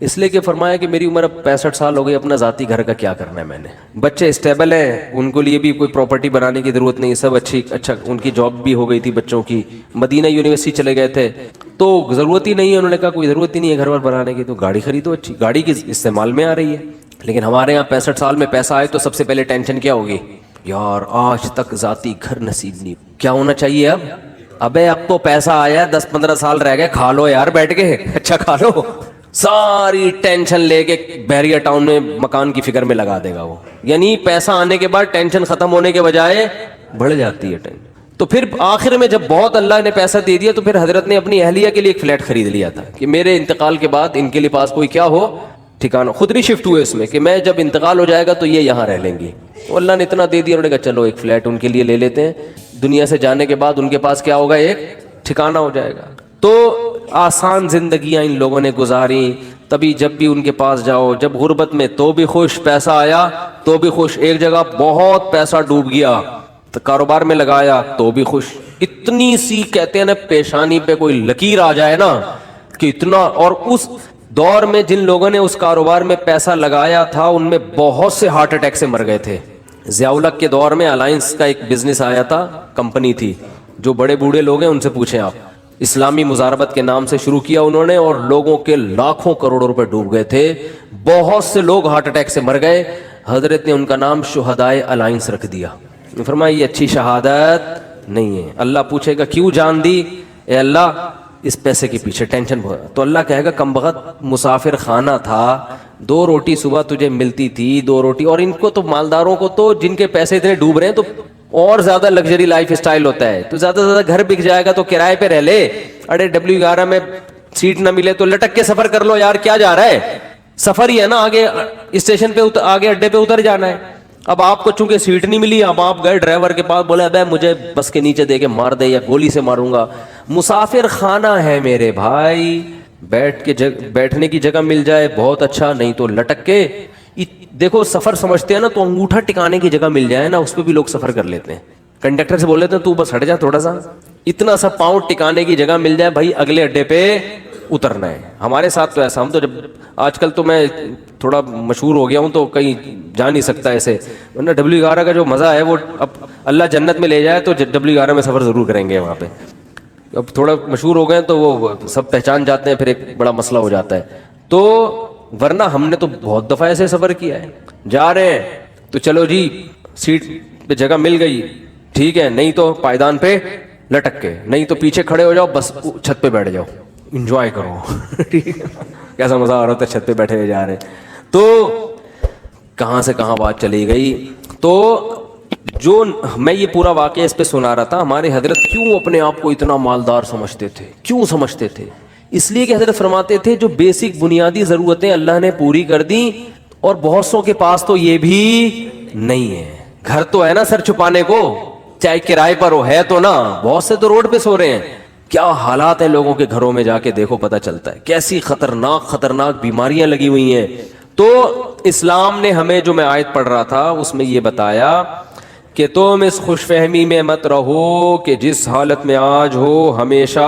اس لیے کہ فرمایا کہ میری عمر اب 65 سال ہو گئی, اپنا ذاتی گھر کا کیا کرنا ہے میں نے, بچے اسٹیبل ہیں, ان کے لیے بھی کوئی پراپرٹی بنانے کی ضرورت نہیں, سب اچھا ان کی جاب بھی ہو گئی تھی بچوں کی, مدینہ یونیورسٹی چلے گئے تھے تو ضرورت ہی نہیں ہے, انہوں نے کہا کوئی ضرورت ہی نہیں ہے گھر ور بنانے کی, تو گاڑی خریدو اچھی, گاڑی کی استعمال میں آ رہی ہے. لیکن ہمارے یہاں 65 سال میں پیسہ آئے تو سب سے پہلے ٹینشن کیا ہوگی, یار آج تک ذاتی گھر نصیب نہیں, کیا ہونا چاہیے اب, ابے اب تو پیسہ آیا 10-15 سال رہ گئے, کھا لو یار بیٹھ کے, اچھا کھا لو. ساری ٹینشن لے کے بحریہ ٹاؤن میں مکان کی فکر میں لگا دے گا وہ, یعنی پیسہ آنے کے بعد ٹینشن ختم ہونے کے بجائے بڑھ جاتی ہے ٹینشن. تو پھر آخر میں جب بہت اللہ نے پیسہ دے دیا تو پھر حضرت نے اپنی اہلیہ کے لیے ایک فلیٹ خرید لیا تھا کہ میرے انتقال کے بعد ان کے لیے پاس کوئی کیا ہو ٹھکانہ, خود نہیں شفٹ ہوئے اس میں کہ میں جب انتقال ہو جائے گا تو یہ یہاں رہ لیں گی. تو اللہ نے اتنا دے دیا, انہوں نے کہا چلو ایک فلیٹ ان کے لیے لے لیتے ہیں, دنیا سے جانے کے بعد ان کے پاس کیا ہوگا, ایک ٹھکانہ ہو جائے گا. تو آسان زندگیاں ان لوگوں نے گزاری, تبھی جب بھی ان کے پاس جاؤ, جب غربت میں تو بھی خوش, پیسہ آیا تو بھی خوش, ایک جگہ بہت پیسہ ڈوب گیا تو کاروبار میں لگایا تو بھی خوش, اتنی سی کہتے ہیں نا پیشانی پہ کوئی لکیر آ جائے نا کہ اتنا. اور اس دور میں جن لوگوں نے اس کاروبار میں پیسہ لگایا تھا ان میں بہت سے ہارٹ اٹیک سے مر گئے تھے. ضیاء الحق کے دور میں الائنس کا ایک بزنس آیا تھا, کمپنی تھی, جو بڑے بوڑھے لوگ ہیں ان سے پوچھیں آپ, اسلامی مزاربت کے نام سے شروع کیا انہوں نے, اور لوگوں کے لاکھوں کروڑوں روپے ڈوب گئے تھے, بہت سے لوگ ہارٹ اٹیک سے مر گئے. حضرت نے ان کا نام شہدائے الائنس رکھ دیا, فرمایا یہ اچھی شہادت نہیں ہے. اللہ پوچھے گا کیوں جان دی, اے اللہ اس پیسے کے پیچھے ٹینشن بہت, تو اللہ کہے گا کم بخت مسافر خانہ تھا, 2 روٹی صبح تجھے ملتی تھی, 2 روٹی, اور ان کو تو مالداروں کو تو جن کے پیسے اتنے ڈوب رہے ہیں تو اور زیادہ لگژری لائف اسٹائل ہوتا ہے, تو زیادہ سے زیادہ گھر بک جائے گا تو کرائے پہ رہ لے, اڑے W11 میں سیٹ نہ ملے تو لٹک کے سفر کر لو یار, کیا جا رہا ہے, سفر ہی ہے نا, آگے اسٹیشن پہ آگے اڈے پہ اتر جانا ہے. اب آپ کو چونکہ سیٹ نہیں ملی, اب آپ گئے ڈرائیور کے پاس, بولے ابے مجھے بس کے نیچے دے کے مار دے یا گولی سے ماروں گا. مسافر خانہ ہے میرے بھائی, بیٹھنے کی جگہ مل جائے بہت اچھا, نہیں تو لٹک کے. دیکھو سفر سمجھتے ہیں نا, تو انگوٹھا ٹکانے کی جگہ مل جائے نا اس پہ بھی لوگ سفر کر لیتے ہیں. کنڈکٹر سے بول لیتے ہیں تو بس ہٹ جا تھوڑا سا, اتنا سا پاؤں ٹکانے کی جگہ مل جائے بھائی, اگلے اڈے پہ اترنا ہے. ہمارے ساتھ تو ایسا, ہم تو جب آج کل تو میں تھوڑا مشہور ہو گیا ہوں تو کہیں جا نہیں سکتا ایسے, ورنہ W11 کا جو مزہ ہے وہ اب اللہ جنت میں لے جائے تو W11 میں سفر ضرور کریں گے وہاں پہ. اب تھوڑا مشہور ہو گئے تو وہ سب پہچان جاتے ہیں, پھر ایک بڑا مسئلہ ہو جاتا ہے. تو ورنہ ہم نے تو بہت دفعہ ایسے سفر کیا ہے, جا رہے ہیں تو چلو جی سیٹ پہ جگہ مل گئی ٹھیک ہے, نہیں تو پائیدان پہ لٹک کے, نہیں تو پیچھے کھڑے ہو جاؤ, بس چھت پہ بیٹھ جاؤ, انجوائے کرو. ٹھیک ہے, کیسا مزہ آ رہا ہوتا ہے چھت پہ بیٹھے ہوئے جا رہے ہیں. تو کہاں سے کہاں بات چلی گئی. تو جو میں یہ پورا واقعہ اس پہ سنا رہا تھا, ہمارے حضرت کیوں اپنے آپ کو اتنا مالدار سمجھتے تھے, کیوں سمجھتے تھے, اس لیے کہ حضرت فرماتے تھے جو بیسک بنیادی ضرورتیں اللہ نے پوری کر دی, اور بہت سو کے پاس تو یہ بھی نہیں ہے. گھر تو ہے نا سر چھپانے کو, چاہے کرائے پر ہو, ہے تو نا, بہت سے تو روڈ پہ سو رہے ہیں. کیا حالات ہیں لوگوں کے گھروں میں, جا کے دیکھو پتہ چلتا ہے کیسی خطرناک بیماریاں لگی ہوئی ہیں. تو اسلام نے ہمیں, جو میں آیت پڑھ رہا تھا اس میں یہ بتایا کہ تم اس خوش فہمی میں مت رہو کہ جس حالت میں آج ہو ہمیشہ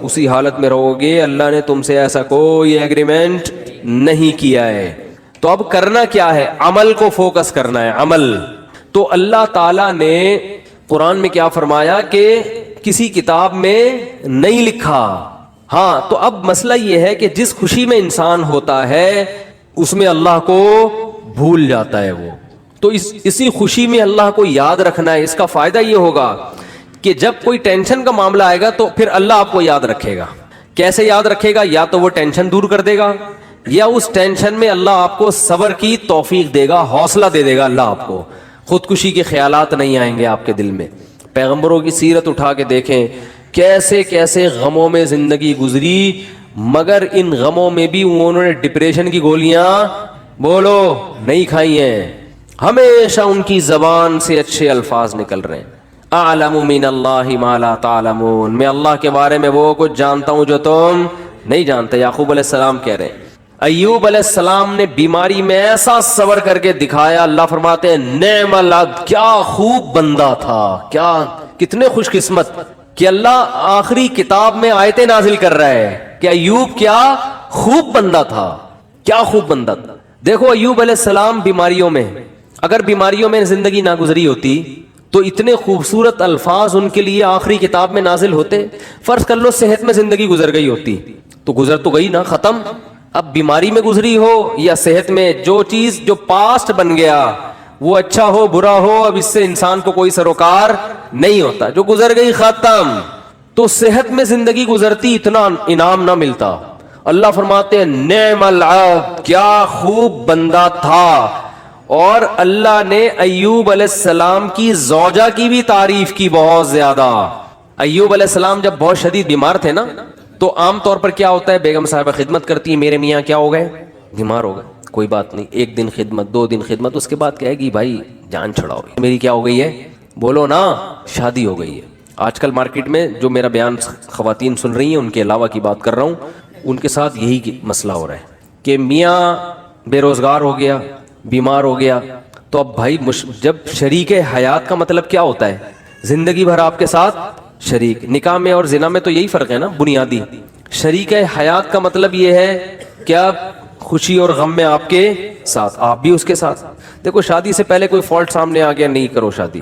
اسی حالت میں رہو گے. اللہ نے تم سے ایسا کوئی ایگریمنٹ نہیں کیا ہے. تو اب کرنا کیا ہے, عمل کو فوکس کرنا ہے, عمل. تو اللہ تعالیٰ نے قرآن میں کیا فرمایا کہ کسی کتاب میں نہیں لکھا. ہاں, تو اب مسئلہ یہ ہے کہ جس خوشی میں انسان ہوتا ہے اس میں اللہ کو بھول جاتا ہے وہ. تو اسی خوشی میں اللہ کو یاد رکھنا ہے. اس کا فائدہ یہ ہوگا کہ جب کوئی ٹینشن کا معاملہ آئے گا تو پھر اللہ آپ کو یاد رکھے گا. کیسے یاد رکھے گا, یا تو وہ ٹینشن دور کر دے گا, یا اس ٹینشن میں اللہ آپ کو صبر کی توفیق دے گا, حوصلہ دے دے گا اللہ آپ کو. خودکشی کے خیالات نہیں آئیں گے آپ کے دل میں. پیغمبروں کی سیرت اٹھا کے دیکھیں, کیسے کیسے غموں میں زندگی گزری, مگر ان غموں میں بھی انہوں نے ڈپریشن کی گولیاں بولو نہیں کھائی ہیں. ہمیشہ ان کی زبان سے اچھے الفاظ نکل رہے ہیں. اعلم من اللہ ما لا تعلمون, میں اللہ کے بارے میں وہ کچھ جانتا ہوں جو تم نہیں جانتے. یعقوب علیہ السلام کہہ رہے ہیں. ایوب علیہ السلام نے بیماری میں ایسا صبر کر کے دکھایا, اللہ فرماتے ہیں نعم العبد, کیا خوب بندہ تھا, کیا کتنے خوش قسمت کہ اللہ آخری کتاب میں آیتیں نازل کر رہا ہے کہ ایوب کیا خوب بندہ تھا. کیا خوب بندہ تھا. دیکھو ایوب علیہ السلام بیماریوں میں, اگر بیماریوں میں زندگی نہ گزری ہوتی تو اتنے خوبصورت الفاظ ان کے لیے آخری کتاب میں نازل ہوتے. فرض کر لو صحت میں زندگی گزر گئی ہوتی تو گزر تو گئی نا, ختم. اب بیماری میں گزری ہو یا صحت میں, جو چیز جو پاسٹ بن گیا وہ اچھا ہو برا ہو, اب اس سے انسان کو کوئی سروکار نہیں ہوتا. جو گزر گئی ختم. تو صحت میں زندگی گزرتی اتنا انعام نہ ملتا. اللہ فرماتے ہیں نعم العبد, کیا خوب بندہ تھا. اور اللہ نے ایوب علیہ السلام کی زوجہ کی بھی تعریف کی بہت زیادہ. ایوب علیہ السلام جب بہت شدید بیمار تھے نا, تو عام طور پر کیا ہوتا ہے, بیگم صاحبہ خدمت کرتی ہیں, میرے میاں کیا ہو گئے, بیمار ہو گئے, کوئی بات نہیں, 1 دن خدمت 2 دن خدمت, اس کے بعد کہے گی بھائی جان چھڑاؤ, میری کیا ہو گئی ہے, بولو نا, شادی ہو گئی ہے. آج کل مارکیٹ میں جو میرا بیان خواتین سن رہی ہیں ان کے علاوہ کی بات کر رہا ہوں, ان کے ساتھ یہی مسئلہ ہو رہا ہے کہ میاں بے روزگار ہو گیا, بیمار ہو گیا, تو اب بھائی جب شریک حیات کا مطلب کیا ہوتا ہے, زندگی بھر آپ کے ساتھ شریک. نکاح میں اور زنا میں تو یہی فرق ہے نا بنیادی. شریک حیات کا مطلب یہ ہے کہ آپ خوشی اور غم میں آپ کے ساتھ, آپ بھی اس کے ساتھ. دیکھو شادی سے پہلے کوئی فالٹ سامنے آ گیا, نہیں کرو شادی,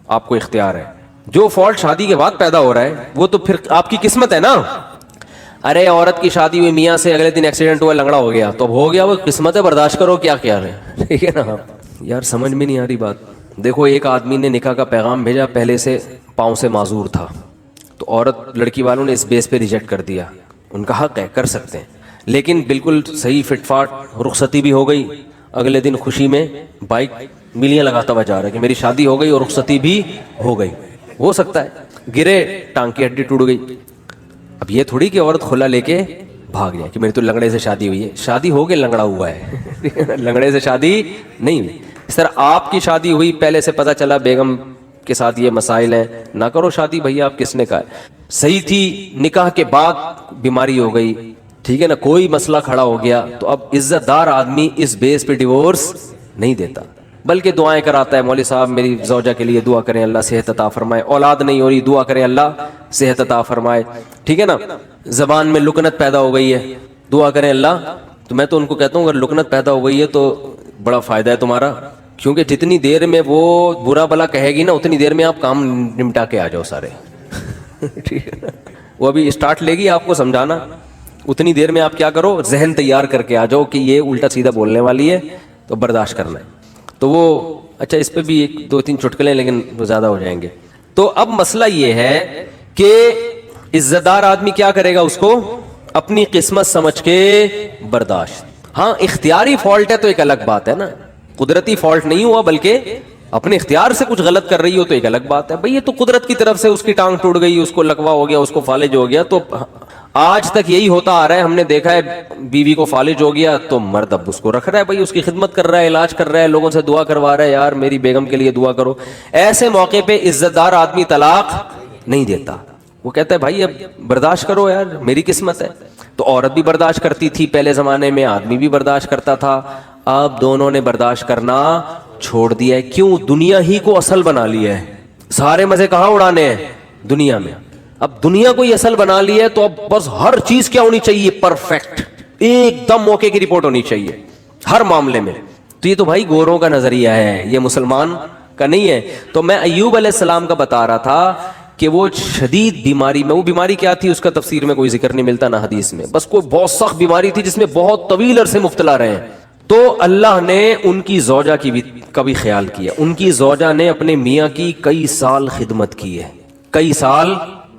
آپ کو اختیار ہے. جو فالٹ شادی کے بعد پیدا ہو رہا ہے وہ تو پھر آپ کی قسمت ہے نا. ارے عورت کی شادی ہوئی, میاں سے اگلے دن ایکسیڈنٹ ہوا, لنگڑا ہو گیا, تو اب ہو گیا, وہ قسمت ہے, برداشت کرو, کیا خیال ہے, ٹھیک ہے نا. یار سمجھ میں نہیں آ رہی بات. دیکھو ایک آدمی نے نکاح کا پیغام بھیجا, پہلے سے پاؤں سے معذور تھا, تو عورت لڑکی والوں نے اس بیس پہ ریجیکٹ کر دیا. ان کا حق ہے, کر سکتے ہیں, لیکن بالکل صحیح فٹ فاٹ رخصتی بھی ہو گئی. اگلے دن خوشی میں بائک ملیاں لگاتا ہوا جا رہا ہے کہ میری شادی ہو گئی اور رخصتی بھی ہو گئی. ہو سکتا ہے گرے, ٹانگ کی ہڈی ٹوٹ گئی. اب یہ تھوڑی کہ عورت کھلا لے کے بھاگ جائے کہ میری تو لنگڑے سے شادی ہوئی ہے. شادی ہو کے لنگڑا ہوا ہے, لنگڑے سے شادی نہیں ہوئی. سر آپ کی شادی ہوئی, پہلے سے پتا چلا بیگم کے ساتھ یہ مسائل ہیں, نہ کرو شادی بھیا. آپ کس نے کہا ہے, صحیح تھی, نکاح کے بعد بیماری ہو گئی, ٹھیک ہے نا, کوئی مسئلہ کھڑا ہو گیا, تو اب عزت دار آدمی اس بیس پہ ڈیورس نہیں دیتا, بلکہ دعائیں کراتا ہے. مولوی صاحب میری زوجہ کے لیے دعا کریں, اللہ صحت عطا فرمائے. اولاد نہیں ہو رہی, دعا کریں اللہ صحت عطا فرمائے, ٹھیک ہے نا. زبان میں لکنت پیدا ہو گئی ہے, دعا کریں اللہ. تو میں تو ان کو کہتا ہوں اگر لکنت پیدا ہو گئی ہے تو بڑا فائدہ ہے تمہارا, کیونکہ جتنی دیر میں وہ برا بلا کہے گی نا, اتنی دیر میں آپ کام نمٹا کے آ جاؤ سارے, ٹھیک ہے نا. وہ ابھی اسٹارٹ لے گی آپ کو سمجھانا, اتنی دیر میں آپ کیا کرو, ذہن تیار کر کے آ جاؤ کہ یہ الٹا سیدھا بولنے والی ہے, تو برداشت کرنا ہے. تو وہ اچھا اس پہ بھی 1-2-3 چٹکلے, لیکن وہ زیادہ ہو جائیں گے. تو اب مسئلہ یہ ہے کہ عزت دار آدمی کیا کرے گا, اس کو اپنی قسمت سمجھ کے برداشت. ہاں اختیاری فالٹ ہے تو ایک الگ بات ہے نا, قدرتی فالٹ نہیں ہوا بلکہ اپنے اختیار سے کچھ غلط کر رہی ہو تو ایک الگ بات ہے. بھئی یہ تو قدرت کی طرف سے, اس کی ٹانگ ٹوٹ گئی, اس کو لکوا ہو گیا, اس کو فالج ہو گیا, تو آج تک یہی ہوتا آ رہا ہے. ہم نے دیکھا ہے بیوی کو فالج ہو گیا تو مرد اب اس کو رکھ رہا ہے, بھائی اس کی خدمت کر رہا ہے, علاج کر رہا ہے, لوگوں سے دعا کروا رہا ہے, یار میری بیگم کے لیے دعا کرو. ایسے موقع پہ عزت دار آدمی طلاق نہیں دیتا, وہ کہتا ہے بھائی اب برداشت کرو یار, میری قسمت ہے. تو عورت بھی برداشت کرتی تھی پہلے زمانے میں, آدمی بھی برداشت کرتا تھا. اب دونوں نے برداشت کرنا چھوڑ دیا ہے. کیوں؟ دنیا ہی کو اصل بنا لیا ہے. سارے مزے کہاں اڑانے ہیں؟ دنیا میں. اب دنیا کو ہی اصل بنا لی ہے تو اب بس ہر چیز کیا ہونی چاہیے؟ پرفیکٹ, ایک دم موقع کی رپورٹ ہونی چاہیے ہر معاملے میں. تو یہ تو بھائی گوروں کا نظریہ ہے, یہ مسلمان کا نہیں ہے. تو میں ایوب علیہ السلام کا بتا رہا تھا کہ وہ شدید بیماری میں, وہ بیماری کیا تھی اس کا تفسیر میں کوئی ذکر نہیں ملتا نہ حدیث میں, بس کوئی بہت سخت بیماری تھی جس میں بہت طویل عرصے مبتلا رہے. تو اللہ نے ان کی زوجہ کا بھی خیال کیا. ان کی زوجہ نے اپنے میاں کی کئی سال خدمت کی ہے, کئی سال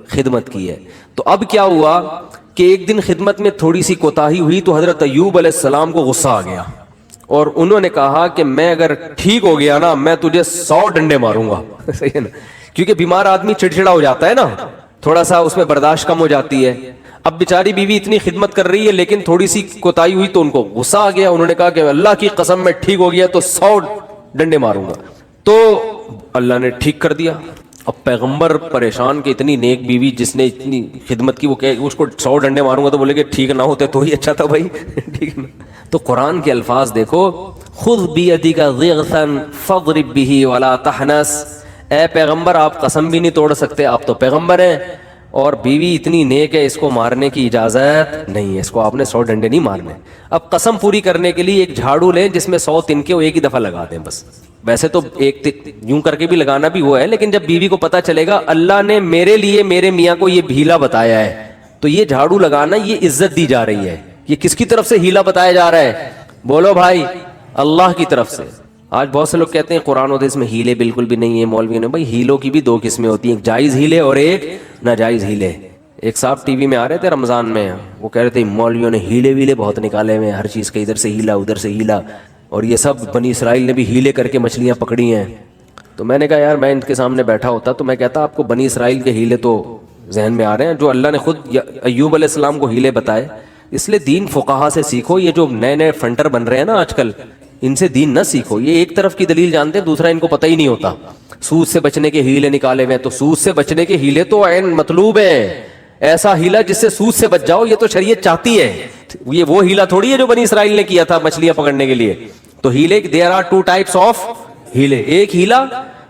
خدمت کی ہے. تو اب کیا ہوا کہ ایک دن خدمت میں تھوڑی سی کوتاہی ہوئی تو حضرت ایوب علیہ السلام کو غصہ آ گیا, اور انہوں نے کہا کہ میں اگر ٹھیک ہو گیا نا میں تجھے 100 ڈنڈے ماروں گا. صحیح ہے نا, کیونکہ بیمار آدمی چڑچڑا ہو جاتا ہے نا, تھوڑا سا اس میں برداشت کم ہو جاتی ہے. اب بیچاری بیوی اتنی خدمت کر رہی ہے لیکن تھوڑی سی کوتاہی ہوئی تو ان کو غصہ آ گیا. انہوں نے کہا کہ اللہ کی قسم میں ٹھیک ہو گیا تو 100 ڈنڈے ماروں گا. تو اللہ نے ٹھیک کر دیا. اب پیغمبر پریشان کہ اتنی نیک بیوی جس نے اتنی خدمت کی, وہ کہ اس کو 100 ڈنڈے ماروں گا, تو بولے کہ ٹھیک نہ ہوتے تو ہی اچھا تھا بھائی. ٹھیک ہے نا. تو قرآن کے الفاظ دیکھو, خذ بیدک ضغثا فاضرب به ولا تحنس. اے پیغمبر آپ قسم بھی نہیں توڑ سکتے, آپ تو پیغمبر ہیں, اور بیوی اتنی نیک ہے اس کو مارنے کی اجازت نہیں ہے, اس کو آپ نے 100 ڈنڈے نہیں مارنے. اب قسم پوری کرنے کے لیے ایک جھاڑو لیں جس میں 100 تنکے وہ ایک ہی دفعہ لگا دیں بس. ویسے تو ایک یوں کر کے بھی لگانا بھی وہ ہے, لیکن جب بیوی کو پتا چلے گا اللہ نے میرے لیے میرے میاں کو یہ ہیلا بتایا ہے, تو یہ جھاڑو لگانا یہ عزت دی جا رہی ہے. یہ کس کی طرف سے ہیلا بتایا جا رہا ہے؟ بولو بھائی, اللہ کی طرف سے. آج بہت سے لوگ کہتے ہیں قرآن و حدیث میں ہیلے بالکل بھی نہیں ہے, مولوی نے. بھائی ہیلوں کی بھی 2 قسمیں ہوتی ہیں, ایک جائز ہیلے اور ایک ناجائز ہیلے. ایک صاحب ٹی وی میں آ رہے تھے رمضان میں, وہ کہہ رہے تھے مولویوں نے ہیلے ویلے بہت نکالے ہوئے ہیں, ہر چیز کے ادھر سے ہیلا ادھر سے ہیلا, اور یہ سب بنی اسرائیل نے بھی ہیلے کر کے مچھلیاں پکڑی ہیں. تو میں نے کہا یار میں ان کے سامنے بیٹھا ہوتا تو میں کہتا آپ کو بنی اسرائیل کے ہیلے تو ذہن میں آ رہے ہیں جو اللہ نے خود ایوب علیہ السلام کو ہیلے بتائے. اس لیے دین فقہا سے سیکھو. یہ جو نئے نئے فنٹر بن رہے ہیں نا آج کل, ان سے دین نہ سیکھو. یہ ایک طرف کی دلیل جانتے ہیں, دوسرا ان کو پتہ ہی نہیں ہوتا. سود سے بچنے کے ہیلے نکالے ہوئے ہیں, تو سود سے بچنے کے ہیلے تو عین مطلوب ہیں. ایسا ہیلا جس سے سود سے بچ جاؤ, یہ تو شریعت چاہتی ہے. یہ وہ ہیلا تھوڑی ہے جو بنی اسرائیل نے کیا تھا مچھلیاں پکڑنے کے لیے. تو ہیلے there are 2 types of ہیلے. ایک ہیلا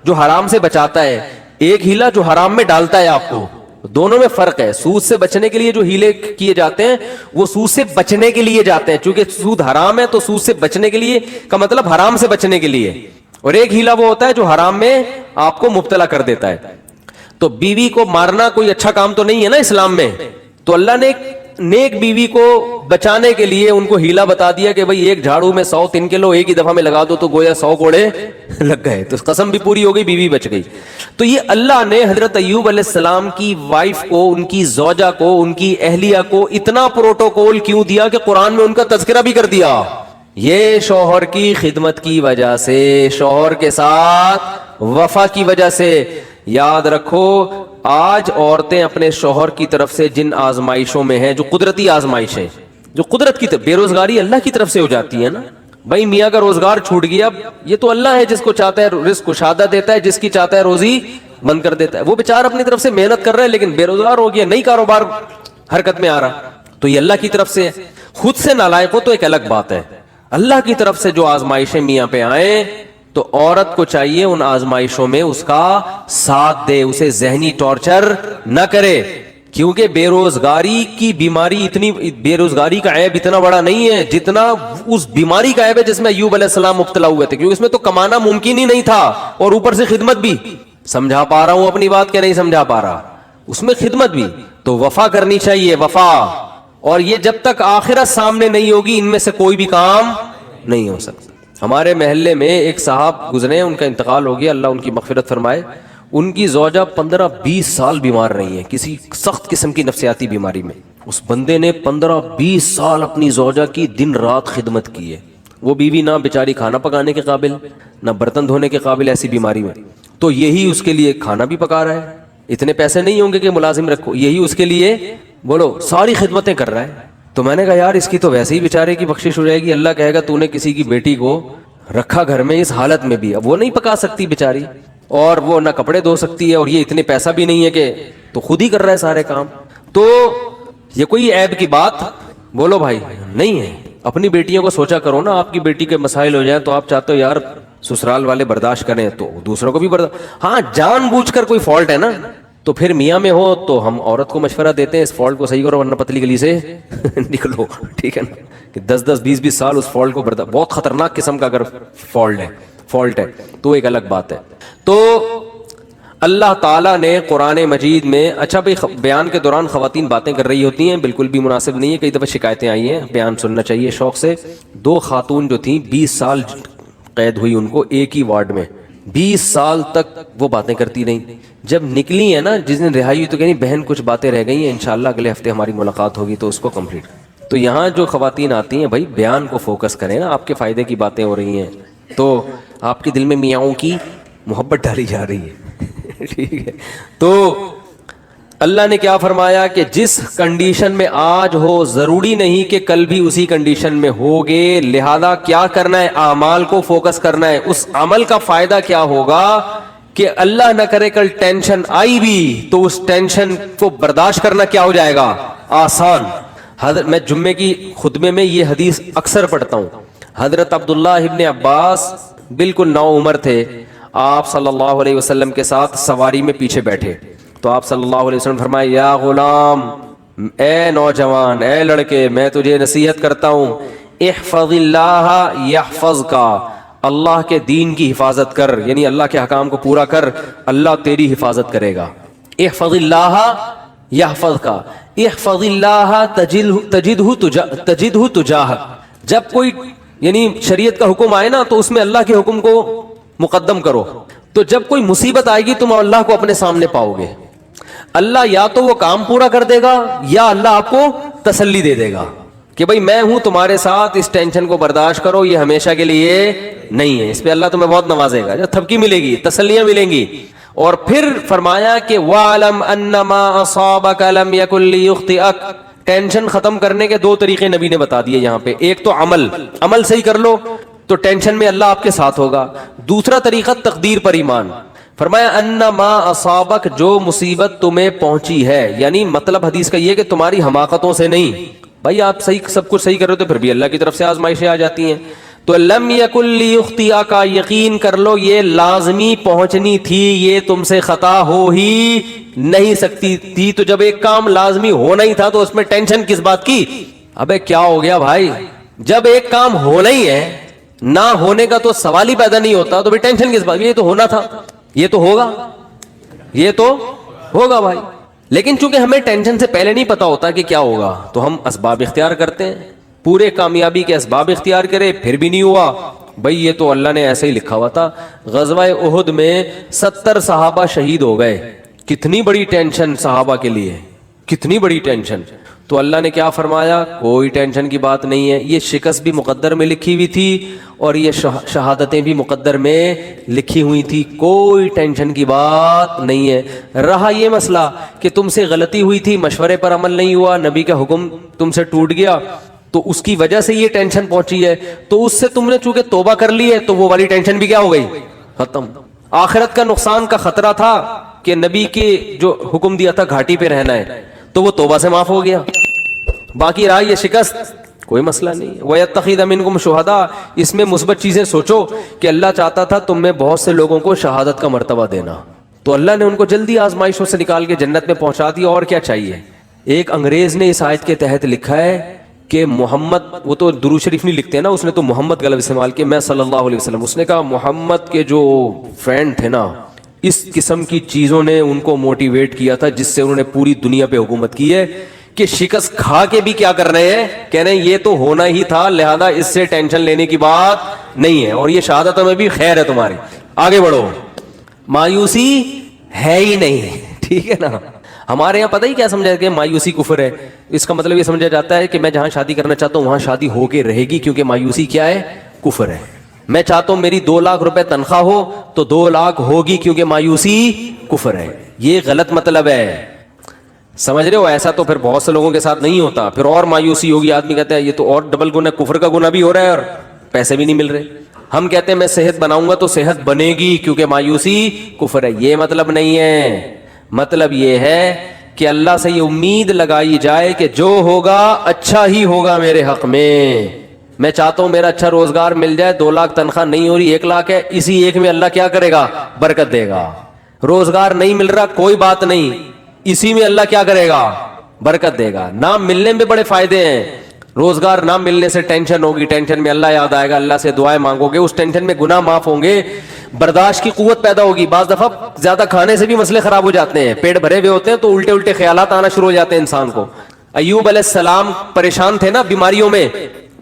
جو حرام سے بچاتا ہے, ایک ہیلا جو حرام میں ڈالتا ہے آپ کو. دونوں میں فرق ہے. سود سے بچنے کے لیے جو ہیلے کیے جاتے ہیں وہ سود سے بچنے کے لیے جاتے ہیں, چونکہ سود حرام ہے تو سود سے بچنے کے لیے کا مطلب حرام سے بچنے کے لیے. اور ایک ہیلا وہ ہوتا ہے جو حرام میں آپ کو مبتلا کر دیتا ہے. تو بیوی کو مارنا کوئی اچھا کام تو نہیں ہے نا اسلام میں. تو اللہ نے ایک نیک بیوی کو بچانے کے لیے ان کو ہیلا بتا دیا کہ بھئی ایک جھاڑو میں 100 تنکے لو, ایک ہی دفعہ میں لگا دو تو گویا 100 کوڑے لگ گئے. تو قسم بھی پوری ہو گئی, بیوی بچ گئی. تو یہ اللہ نے حضرت ایوب علیہ السلام کی وائف کو, ان کی زوجہ کو, ان کی اہلیہ کو اتنا پروٹوکول کیوں دیا کہ قرآن میں ان کا تذکرہ بھی کر دیا. یہ شوہر کی خدمت کی وجہ سے, شوہر کے ساتھ وفا کی وجہ سے. یاد رکھو آج عورتیں اپنے شوہر کی طرف سے جن آزمائشوں میں ہیں, جو قدرتی آزمائشیں, جو قدرت کی طرف, بے روزگاری اللہ کی طرف سے ہو جاتی ہے نا. بھائی میاں کا روزگار چھوٹ گیا, یہ تو اللہ ہے جس کو چاہتا ہے رزق کشادہ دیتا ہے, جس کی چاہتا ہے روزی بند کر دیتا ہے. وہ بیچارہ اپنی طرف سے محنت کر رہا ہے لیکن بے روزگار ہو گیا, نئی کاروبار حرکت میں آ رہا, تو یہ اللہ کی طرف سے. خود سے نالائق ہو تو ایک الگ بات ہے, اللہ کی طرف سے جو آزمائشیں میاں پہ آئیں تو عورت کو چاہیے ان آزمائشوں میں اس کا ساتھ دے, اسے ذہنی ٹارچر نہ کرے. کیونکہ بے روزگاری کی بیماری اتنی, بے روزگاری کا عیب اتنا بڑا نہیں ہے جتنا اس بیماری کا عیب ہے جس میں ایوب علیہ السلام مبتلا ہوئے تھے. کیونکہ اس میں تو کمانا ممکن ہی نہیں تھا اور اوپر سے خدمت بھی. سمجھا پا رہا ہوں اپنی بات کہ نہیں سمجھا پا رہا؟ اس میں خدمت بھی. تو وفا کرنی چاہیے, وفا. اور یہ جب تک آخرت سامنے نہیں ہوگی ان میں سے کوئی بھی کام نہیں ہو سکتا. ہمارے محلے میں ایک صاحب گزرے, ان کا انتقال ہو گیا, اللہ ان کی مغفرت فرمائے. ان کی زوجہ 15-20 سال بیمار رہی ہیں کسی سخت قسم کی نفسیاتی بیماری میں. اس بندے نے 15-20 سال اپنی زوجہ کی دن رات خدمت کی ہے. وہ بیوی نہ بیچاری کھانا پکانے کے قابل, نہ برتن دھونے کے قابل ایسی بیماری میں. تو یہی اس کے لیے کھانا بھی پکا رہا ہے. اتنے پیسے نہیں ہوں گے کہ ملازم رکھو, یہی اس کے لیے بولو ساری خدمتیں کر رہا ہے. تو میں نے کہا یار اس کی تو ویسے ہی بیچارے کی بخشش ہو جائے گی. اللہ کہے گا تو نے کسی کی بیٹی کو رکھا گھر میں اس حالت میں بھی, اب وہ نہیں پکا سکتی بیچاری, اور وہ نہ کپڑے دھو سکتی ہے, اور یہ اتنے پیسہ بھی نہیں ہے کہ, تو خود ہی کر رہا ہے سارے کام. تو یہ کوئی عیب کی بات بولو بھائی نہیں ہے. اپنی بیٹیوں کو سوچا کرو نا, آپ کی بیٹی کے مسائل ہو جائیں تو آپ چاہتے ہو یار سسرال والے برداشت کریں تو دوسروں کو بھی برداشت. ہاں جان بوجھ کر کوئی فالٹ ہے نا تو پھر میاں میں ہو تو ہم عورت کو مشورہ دیتے ہیں اس فالٹ کو صحیح کرو ورنہ پتلی گلی سے نکلو, ٹھیک ہے نا, کہ 10-20 سال اس فالٹ کو برداشت, بہت خطرناک قسم کا اگر فالٹ ہے تو ایک الگ بات ہے. تو اللہ تعالیٰ نے قرآن مجید میں, اچھا بھائی بیان کے دوران خواتین باتیں کر رہی ہوتی ہیں, بالکل بھی مناسب نہیں ہے. کئی دفعہ شکایتیں آئی ہیں, بیان سننا چاہیے شوق سے. 2 خاتون جو تھیں 20 سال قید ہوئی ان کو ایک ہی وارڈ میں, 20 سال تک وہ باتیں کرتی رہیں. جب نکلی ہیں نا, جس دن رہائی ہوئی تو کہیں بہن کچھ باتیں رہ گئی ہیں, انشاءاللہ اگلے ہفتے ہماری ملاقات ہوگی تو اس کو کمپلیٹ. تو یہاں جو خواتین آتی ہیں بھائی بیان کو فوکس کریں نا, آپ کے فائدے کی باتیں ہو رہی ہیں تو آپ کے دل میں میاؤں کی محبت ڈالی جا رہی ہے, ٹھیک ہے. تو اللہ نے کیا فرمایا کہ جس کنڈیشن میں آج ہو ضروری نہیں کہ کل بھی اسی کنڈیشن میں ہوگے, لہذا کیا کرنا ہے, اعمال کو فوکس کرنا ہے. اس عمل کا فائدہ کیا ہوگا کہ اللہ نہ کرے کل ٹینشن آئی بھی تو اس ٹینشن کو برداشت کرنا کیا ہو جائے گا, آسان. میں جمعے کی خطبے میں یہ حدیث اکثر پڑھتا ہوں. حضرت عبداللہ ابن عباس بالکل نو عمر تھے, آپ صلی اللہ علیہ وسلم کے ساتھ سواری میں پیچھے بیٹھے, تو آپ صلی اللہ علیہ وسلم فرمائے یا غلام، اے نوجوان، اے لڑکے، میں تجھے نصیحت کرتا ہوں، احفظ اللہ یحفظک، اللہ کے دین کی حفاظت کر، یعنی اللہ کے احکام کو پورا کر، اللہ تیری حفاظت کرے گا۔ احفظ اللہ یحفظک، احفظ اللہ تجدہ تجاہک۔ جب کوئی یعنی شریعت کا حکم آئے نا تو اس میں اللہ کے حکم کو مقدم کرو، تو جب کوئی مصیبت آئے گی تم اللہ کو اپنے سامنے پاؤ گے۔ اللہ یا تو وہ کام پورا کر دے گا یا اللہ آپ کو تسلی دے دے گا کہ بھائی میں ہوں تمہارے ساتھ، اس ٹینشن کو برداشت کرو، یہ ہمیشہ کے لیے نہیں ہے۔ اس پہ اللہ تمہیں بہت نوازے گا، جب تھپکی ملے گی، تسلیاں ملیں گی۔ اور پھر فرمایا کہ وَعْلَمْ أَنَّ مَا أَصَابَكَ لَمْ يَكُنْ لِيُخْطِئَكَ۔ ٹینشن ختم کرنے کے دو طریقے نبی نے بتا دیے یہاں پہ، ایک تو عمل صحیح کر لو تو ٹینشن میں اللہ آپ کے ساتھ ہوگا، دوسرا طریقہ تقدیر پر ایمان۔ فرمایا ان ما اصابک، جو مصیبت تمہیں پہنچی ہے، یعنی مطلب حدیث کا یہ کہ تمہاری حماقتوں سے نہیں، بھائی آپ صحیح سب کچھ صحیح کر رہے ہو تو پھر بھی اللہ کی طرف سے آزمائشیں آ جاتی ہیں، تو لم یکن لیخطئک، یقین کر لو یہ لازمی پہنچنی تھی، یہ تم سے خطا ہو ہی نہیں سکتی تھی۔ تو جب ایک کام لازمی ہونا ہی تھا تو اس میں ٹینشن کس بات کی؟ ابے کیا ہو گیا بھائی، جب ایک کام ہونا ہی ہے، نہ ہونے کا تو سوال ہی پیدا نہیں ہوتا، تو بھی ٹینشن کس بات؟ یہ تو ہونا تھا، یہ تو ہوگا، یہ تو ہوگا بھائی۔ لیکن چونکہ ہمیں ٹینشن سے پہلے نہیں پتا ہوتا کہ کیا ہوگا، تو ہم اسباب اختیار کرتے ہیں، پورے کامیابی کے اسباب اختیار کرے، پھر بھی نہیں ہوا، بھائی یہ تو اللہ نے ایسے ہی لکھا ہوا تھا۔ غزوہ احد میں 70 صحابہ شہید ہو گئے، کتنی بڑی ٹینشن صحابہ کے لیے، کتنی بڑی ٹینشن۔ تو اللہ نے کیا فرمایا؟ کوئی ٹینشن کی بات نہیں ہے، یہ شکست بھی مقدر میں لکھی ہوئی تھی اور یہ شہادتیں بھی مقدر میں لکھی ہوئی تھی، کوئی ٹینشن کی بات نہیں ہے۔ رہا یہ مسئلہ کہ تم سے غلطی ہوئی تھی، مشورے پر عمل نہیں ہوا، نبی کا حکم تم سے ٹوٹ گیا، تو اس کی وجہ سے یہ ٹینشن پہنچی ہے، تو اس سے تم نے چونکہ توبہ کر لی ہے تو وہ والی ٹینشن بھی کیا ہو گئی؟ ختم۔ آخرت کا نقصان کا خطرہ تھا کہ نبی کے جو حکم دیا تھا گھاٹی پہ رہنا ہے، تو وہ توبہ سے معاف ہو گیا، باقی رہا یہ شکست، کوئی مسئلہ نہیں۔ وَيَتَّخِذَ مِنْكُمْ شُهَدَاءَ، اس میں مثبت چیزیں سوچو کہ اللہ چاہتا تھا تم میں بہت سے لوگوں کو شہادت کا مرتبہ دینا، تو اللہ نے ان کو جلدی آزمائشوں سے نکال کے جنت میں پہنچا دیا، اور کیا چاہیے۔ ایک انگریز نے اس آیت کے تحت لکھا ہے کہ محمد، وہ تو درود شریف نہیں لکھتے نا، اس نے تو محمد غلط استعمال کیا، میں صلی اللہ علیہ وسلم، اس نے کہا محمد کے جو فرینڈ تھے نا، اس قسم کی چیزوں نے ان کو موٹیویٹ کیا تھا جس سے انہوں نے پوری دنیا پہ حکومت کی ہے، کہ شکست کھا کے بھی کیا کر رہے ہیں، کہہ رہے ہیں یہ تو ہونا ہی تھا، لہذا اس سے ٹینشن لینے کی بات نہیں ہے، اور یہ شہادتوں میں بھی خیر ہے تمہاری، آگے بڑھو، مایوسی ہے ہی نہیں، ٹھیک ہے نا۔ ہمارے یہاں پتہ ہی کیا سمجھا کہ مایوسی کفر ہے، اس کا مطلب یہ سمجھا جاتا ہے کہ میں جہاں شادی کرنا چاہتا ہوں وہاں شادی ہو کے رہے گی، کیونکہ مایوسی کیا ہے؟ کفر ہے۔ میں چاہتا ہوں میری 2 لاکھ روپے تنخواہ ہو تو 2 لاکھ ہوگی، کیونکہ مایوسی کفر ہے، یہ غلط مطلب ہے، سمجھ رہے ہو؟ ایسا تو پھر بہت سے لوگوں کے ساتھ نہیں ہوتا، پھر اور مایوسی ہوگی، آدمی کہتا ہے یہ تو اور ڈبل گناہ، کفر کا گناہ بھی ہو رہا ہے اور پیسے بھی نہیں مل رہے۔ ہم کہتے ہیں میں صحت بناؤں گا تو صحت بنے گی، کیونکہ مایوسی کفر ہے، یہ مطلب نہیں ہے۔ مطلب یہ ہے کہ اللہ سے یہ امید لگائی جائے کہ جو ہوگا اچھا ہی ہوگا میرے حق میں، میں چاہتا ہوں میرا اچھا روزگار مل جائے، 2 لاکھ تنخواہ نہیں ہو رہی، 1 لاکھ ہے، اسی ایک میں اللہ کیا کرے گا؟ برکت دے گا۔ روزگار نہیں مل رہا، کوئی بات نہیں، اسی میں اللہ کیا کرے گا؟ برکت دے گا۔ نام ملنے میں بڑے فائدے ہیں، روزگار نہ ملنے سے ٹینشن ہوگی، ٹینشن میں اللہ یاد آئے گا، اللہ سے دعائیں مانگو گے، اس ٹینشن میں گناہ معاف ہوں گے، برداشت کی قوت پیدا ہوگی۔ بعض دفعہ زیادہ کھانے سے بھی مسئلے خراب ہو جاتے ہیں، پیٹ بھرے ہوئے ہوتے ہیں تو الٹے الٹے خیالات آنا شروع ہو جاتے ہیں انسان کو۔ ایوب علیہ السلام پریشان تھے نا بیماریوں میں،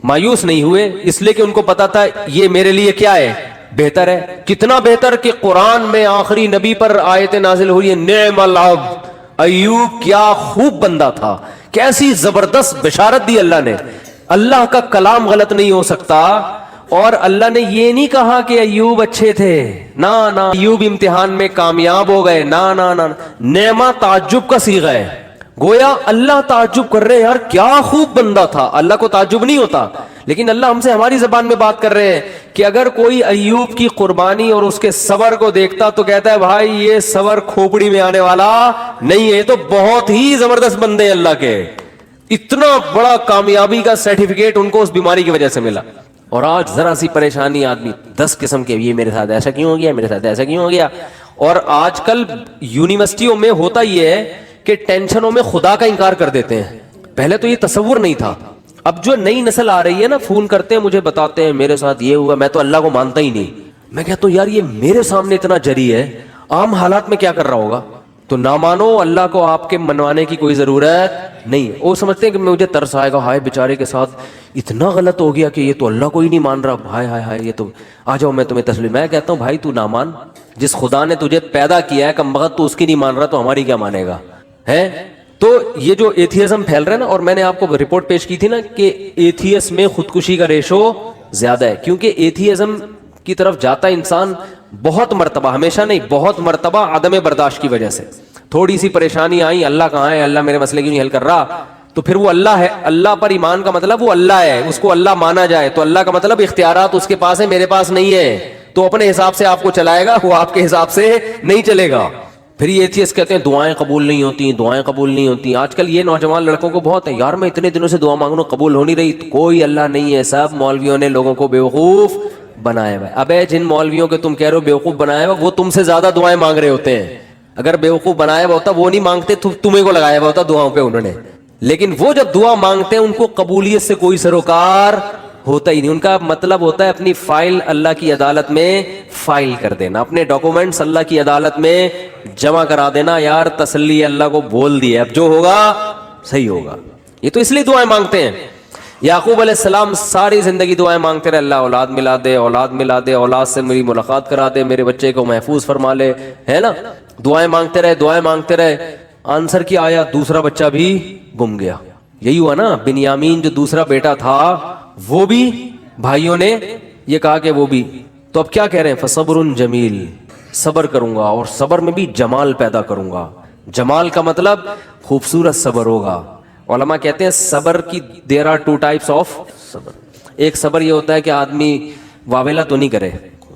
مایوس نہیں ہوئے، اس لیے کہ ان کو پتا تھا یہ میرے لیے کیا ہے؟ بہتر ہے۔ کتنا بہتر کہ قرآن میں آخری نبی پر آیت نازل ہوئی ہے، نعم العبد، ایوب کیا خوب بندہ تھا، کیسی زبردست بشارت دی اللہ نے۔ اللہ کا کلام غلط نہیں ہو سکتا، اور اللہ نے یہ نہیں کہا کہ ایوب اچھے تھے، نہ ایوب امتحان میں کامیاب ہو گئے، نہ نعمہ تعجب کا صیغہ ہے، گویا اللہ تعجب کر رہے ہیں، یار کیا خوب بندہ تھا، اللہ کو تعجب نہیں ہوتا، لیکن اللہ ہم سے ہماری زبان میں بات کر رہے ہیں کہ اگر کوئی ایوب کی قربانی اور اس کے صبر کو دیکھتا تو کہتا ہے بھائی یہ صبر کھوپڑی میں آنے والا نہیں ہے، تو بہت ہی زبردست بندے ہیں اللہ کے، اتنا بڑا کامیابی کا سرٹیفکیٹ ان کو اس بیماری کی وجہ سے ملا۔ اور آج ذرا سی پریشانی، آدمی 10 قسم کے، یہ میرے ساتھ ایسا کیوں ہو گیا، میرے ساتھ ایسا کیوں ہو گیا، اور آج کل یونیورسٹیوں میں ہوتا یہ ہے کہ ٹینشنوں میں خدا کا انکار کر دیتے ہیں. پہلے تو یہ تصور نہیں تھا. اب جو نئی نسل آ رہی ہے نا, فون کرتے ہیں مجھے, بتاتے ہیں میرے ساتھ یہ ہوا, میں تو اللہ کو مانتا ہی نہیں. میں کہتا ہوں یار یہ میرے سامنے اتنا جری ہے, عام حالات میں کیا کر رہا ہوگا. تو نہ مانو, اللہ کو آپ کے منوانے کی کوئی ضرورت نہیں. وہ سمجھتے ہیں کہ مجھے ترس آئے گا, ہائے بیچارے کے ساتھ اتنا غلط ہو گیا کہ یہ تو اللہ کو ہی نہیں مان رہا, ہائے ہائے ہائے, یہ تو آ جاؤ میں تمہیں تسلیم. میں کہتا ہوں بھائی تو نہ مان, جس خدا نے تجھے پیدا کیا ہے کمبخت, تو اس کی نہیں مان رہا تو ہماری کیا مانے گا ہے. تو یہ جو ایتھیزم پھیل رہا ہے نا, اور میں نے آپ کو رپورٹ پیش کی تھی نا کہ ایتھیس میں خودکشی کا ریشو زیادہ ہے, کیونکہ ایتھیزم کی طرف جاتا انسان بہت مرتبہ, ہمیشہ نہیں, بہت مرتبہ عدم برداشت کی وجہ سے. تھوڑی سی پریشانی آئی, اللہ کہاں ہے, اللہ میرے مسئلے کیوں نہیں حل کر رہا, تو پھر وہ اللہ ہے. اللہ پر ایمان کا مطلب وہ اللہ ہے, اس کو اللہ مانا جائے. تو اللہ کا مطلب اختیارات اس کے پاس ہے, میرے پاس نہیں ہے. تو اپنے حساب سے آپ کو چلائے گا, وہ آپ کے حساب سے نہیں چلے گا. پھر یہ ایتھیسٹ کہتے ہیں دعائیں قبول نہیں ہوتی, دعائیں قبول نہیں ہوتی. آج کل یہ نوجوان لڑکوں کو بہت ہے, یار میں اتنے دنوں سے دعا مانگ رہا ہوں قبول ہو نہیں رہی. کوئی اللہ نہیں ہے, سب مولویوں نے لوگوں کو بیوقوف بنایا ہوا ہے. ابے جن مولویوں کے تم کہہ رہے ہو بیوقوف بنایا ہوا, وہ تم سے زیادہ دعائیں مانگ رہے ہوتے ہیں. اگر بیوقوف بنایا ہوا ہوتا وہ نہیں مانگتے, تمہیں کو لگایا ہوا ہوتا دعاؤں پہ انہوں نے. لیکن وہ جب دعا مانگتے ہیں ان کو قبولیت سے کوئی سروکار ہوتا ہی نہیں. ان کا مطلب ہوتا ہے اپنی فائل اللہ کی عدالت میں فائل کر دینا, اپنے ڈاکومنٹس اللہ کی عدالت میں جمع کرا دینا. یار تسلی اللہ کو بول دیا, اب جو ہوگا صحیح ہوگا. یہ تو اس لیے دعائیں مانگتے ہیں. یعقوب علیہ السلام ساری زندگی دعائیں مانگتے رہے, اللہ اولاد ملا دے, اولاد ملا دے, اولاد سے میری ملاقات کرا دے, میرے بچے کو محفوظ فرما لے, ہے نا. دعائیں مانگتے رہے, دعائیں مانگتے رہے. آنسر کیا آیا, دوسرا بچہ بھی گم گیا. یہی ہوا نا, بنیامین جو دوسرا بیٹا تھا وہ بھی بھائیوں نے یہ کہا کہ وہ بھی. تو اب کیا کہہ رہے ہیں, فصبر جمیل, صبر کروں گا اور صبر میں بھی جمال پیدا کروں گا. جمال کا مطلب خوبصورت صبر ہوگا. علماء کہتے ہیں صبر کی دیر آر 2 types آف صبر. ایک صبر یہ ہوتا ہے کہ آدمی واویلا تو نہیں کرے,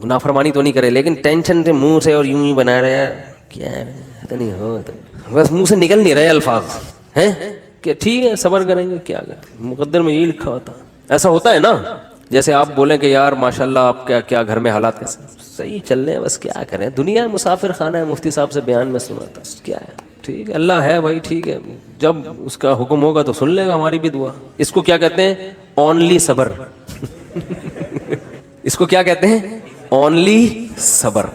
نافرمانی تو نہیں کرے, لیکن ٹینشن سے منہ سے اور یوں ہی بنا رہے ہیں, کیا ہے نہیں ہو, بس منہ سے نکل نہیں رہے الفاظ ہیں کہ ٹھیک ہے صبر کریں گے, کیا کریں, مقدر میں یہی لکھا ہوتا. ایسا ہوتا ہے نا, جیسے آپ بولیں کہ یار ماشاءاللہ آپ کیا گھر میں حالات کیسے, صحیح چل رہے ہیں, بس کیا کریں, دنیا مسافر خانہ ہے, مفتی صاحب سے بیان میں سنا تھا, کیا ہے ٹھیک ہے, اللہ ہے بھائی, ٹھیک ہے, جب اس کا حکم ہوگا تو سن لے گا ہماری بھی دعا. اس کو کیا کہتے ہیں, اونلی صبر. اس کو کیا کہتے ہیں, اونلی صبر.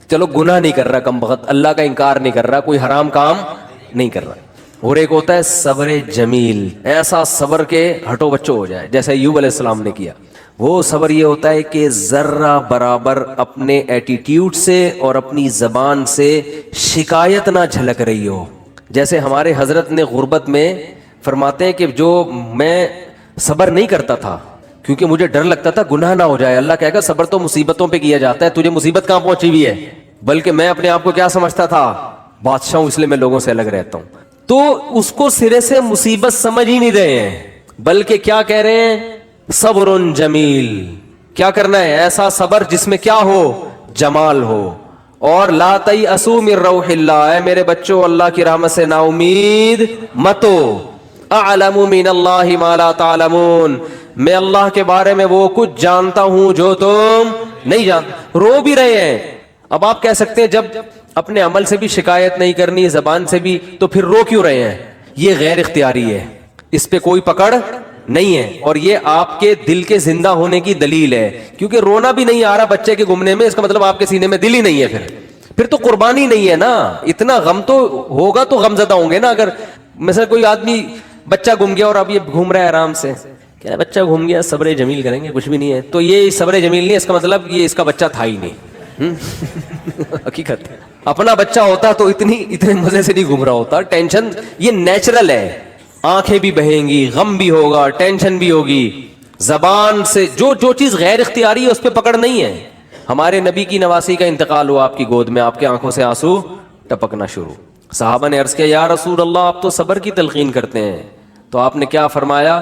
چلو گناہ نہیں کر رہا کم بخت, اللہ کا انکار نہیں کر رہا, کوئی حرام کام نہیں کر رہا. اور ایک ہوتا ہے صبر جمیل, ایسا صبر کے ہٹو بچو ہو جائے جیسے ایوب علیہ السلام نے کیا. وہ صبر یہ ہوتا ہے کہ ذرہ برابر اپنے ایٹیٹیوڈ سے اور اپنی زبان سے شکایت نہ جھلک رہی ہو. جیسے ہمارے حضرت نے غربت میں فرماتے ہیں کہ جو میں صبر نہیں کرتا تھا کیونکہ مجھے ڈر لگتا تھا گناہ نہ ہو جائے. اللہ کہے گا صبر تو مصیبتوں پہ کیا جاتا ہے, تجھے مصیبت کہاں پہنچی ہوئی ہے, بلکہ میں اپنے آپ کو کیا سمجھتا تھا, بادشاہ ہوں, اس لیے میں لوگوں سے الگ رہتا ہوں. تو اس کو سرے سے مصیبت سمجھ ہی نہیں رہے ہیں, بلکہ کیا کہہ رہے ہیں, صبر جمیل. کیا کرنا ہے, ایسا صبر جس میں کیا ہو, جمال ہو. اور لا تیأسوا من روح اللہ, اے میرے بچوں اللہ کی رحمت سے نا امید مت ہو. اعلم من اللہ ما لا تعلمون, میں اللہ کے بارے میں وہ کچھ جانتا ہوں جو تم نہیں جانتے. رو بھی رہے ہیں, اب آپ کہہ سکتے ہیں جب اپنے عمل سے بھی شکایت نہیں کرنی, زبان سے بھی, تو پھر رو کیوں رہے ہیں؟ یہ غیر اختیاری ہے, اس پہ کوئی پکڑ نہیں ہے, اور یہ آپ کے دل کے زندہ ہونے کی دلیل ہے. کیونکہ رونا بھی نہیں آ رہا بچے کے گمنے میں, اس کا مطلب آپ کے سینے میں دل ہی نہیں ہے. پھر تو قربانی نہیں ہے نا. اتنا غم تو ہوگا تو غم زدہ ہوں گے نا. اگر مثلا کوئی آدمی بچہ گم گیا اور اب یہ گھوم رہا ہے آرام سے, کیا بچہ گھوم گیا, صبر جمیل کریں گے, کچھ بھی نہیں ہے, تو یہ صبر جمیل نہیں, اس کا مطلب یہ اس کا بچہ تھا ہی نہیں. حقیقت اپنا بچہ ہوتا تو اتنے مزے سے نہیں گھوم رہا ہوتا. ٹینشن یہ نیچرل ہے, آنکھیں بھی بہیں گی, غم بھی ہوگا, ٹینشن بھی ہوگی. زبان سے جو چیز غیر اختیاری ہے اس پہ پکڑ نہیں ہے. ہمارے نبی کی نواسی کا انتقال ہوا آپ کی گود میں, آپ کے آنکھوں سے آنسو ٹپکنا شروع. صحابہ نے عرض کیا یا رسول اللہ آپ تو صبر کی تلقین کرتے ہیں. تو آپ نے کیا فرمایا,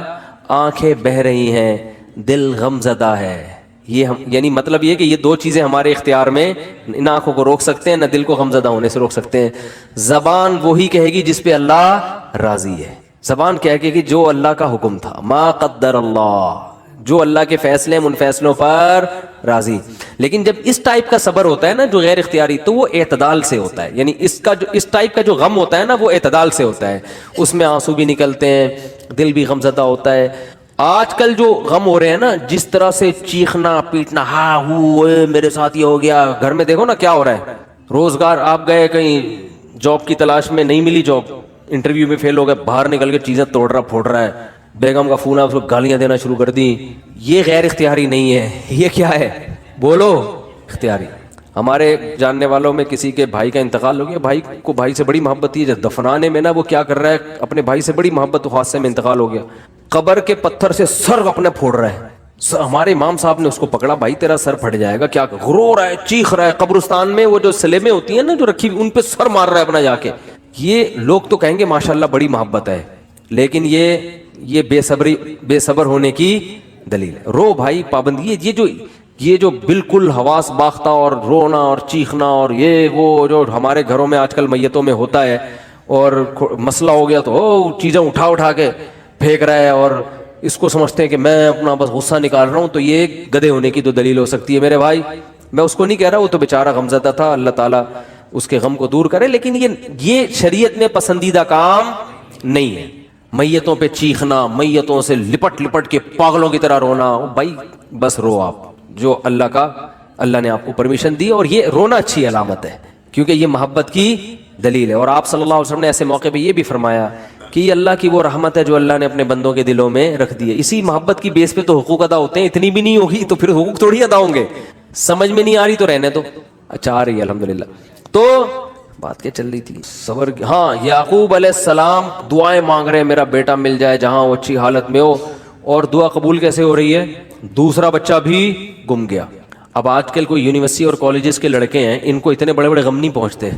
آنکھیں بہہ رہی ہیں, دل غم زدہ ہے. یہ یعنی مطلب یہ کہ یہ دو چیزیں ہمارے اختیار میں, ان آنکھوں کو روک سکتے ہیں, نہ دل کو غم زدہ ہونے سے روک سکتے ہیں. زبان وہی کہے گی جس پہ اللہ راضی ہے. زبان کہے گی جو اللہ کا حکم تھا, ما قدر اللہ, جو اللہ کے فیصلے ہیں ان فیصلوں پر راضی. لیکن جب اس ٹائپ کا صبر ہوتا ہے نا جو غیر اختیاری, تو وہ اعتدال سے ہوتا ہے. یعنی اس ٹائپ کا جو غم ہوتا ہے نا وہ اعتدال سے ہوتا ہے, اس میں آنسو بھی نکلتے ہیں, دل بھی غمزدہ ہوتا ہے. آج کل جو غم ہو رہے ہیں نا, جس طرح سے چیخنا پیٹنا, ہاں ہو میرے ساتھ یہ ہو گیا, گھر میں دیکھو نا کیا ہو رہا ہے. روزگار آپ گئے کہیں جاب کی تلاش میں, نہیں ملی جاب, انٹرویو میں فیل ہو گئے, باہر نکل کے چیزیں توڑ رہا پھوڑ رہا ہے, بیگم کا فون ہے اس کو گالیاں دینا شروع کر دی. یہ غیر اختیاری نہیں ہے, یہ کیا ہے بولو, اختیاری. ہمارے جاننے والوں میں کسی کے بھائی کا انتقال ہو گیا, بھائی کو بھائی سے بڑی محبت تھی, جب دفنانے میں نا وہ کیا کر رہا ہے, اپنے بھائی سے بڑی محبت, حادثے میں انتقال ہو گیا, قبر کے پتھر سے سر اپنے پھوڑ رہا ہے. ہمارے امام صاحب نے اس کو پکڑا, بھائی تیرا سر پھٹ جائے گا, کیا رو رہا ہے, چیخ رہا ہے. قبرستان میں وہ جو سلیبیں ہوتی ہیں نا جو رکھی ان پہ سر مار رہا ہے اپنا جا کے. یہ لوگ تو کہیں گے ماشاءاللہ بڑی محبت ہے, لیکن یہ بے صبر ہونے کی دلیل ہے. رو بھائی, پابندی. یہ جو بالکل حواس باختہ اور رونا اور چیخنا اور یہ وہ جو ہمارے گھروں میں آج کل میتوں میں ہوتا ہے, اور مسئلہ ہو گیا تو چیزیں اٹھا کے پھینک رہا ہے, اور اس کو سمجھتے ہیں کہ میں اپنا بس غصہ نکال رہا ہوں, تو یہ گدھے ہونے کی تو دلیل ہو سکتی ہے میرے بھائی. میں اس کو نہیں کہہ رہا, وہ تو بیچارہ غمزدہ تھا, اللہ تعالیٰ اس کے غم کو دور کرے, لیکن یہ شریعت میں پسندیدہ کام نہیں ہے. میتوں پہ چیخنا, میتوں سے لپٹ کے پاگلوں کی طرح رونا, بھائی بس رو آپ, جو اللہ نے آپ کو پرمیشن دی. اور یہ رونا اچھی علامت ہے, کیونکہ یہ محبت کی دلیل ہے. اور آپ صلی اللہ علیہ وسلم نے ایسے موقع پہ یہ بھی فرمایا کہ یہ اللہ کی وہ رحمت ہے جو اللہ نے اپنے بندوں کے دلوں میں رکھ دی ہے. اسی محبت کی بیس پہ تو حقوق ادا ہوتے ہیں, اتنی بھی نہیں ہوگی تو پھر حقوق تھوڑی ادا ہوں گے. سمجھ میں نہیں آ رہی تو رہنے دو. اچھا آ رہی ہے الحمدللہ. تو بات کیا چل رہی تھی, صبر. ہاں, یعقوب علیہ السلام دعائیں مانگ رہے ہیں میرا بیٹا مل جائے جہاں وہ اچھی حالت میں ہو, اور دعا قبول کیسے ہو رہی ہے, دوسرا بچہ بھی گم گیا. اب آج کل کوئی یونیورسٹی اور کالجز کے لڑکے ہیں, ان کو اتنے بڑے غم نہیں پہنچتے,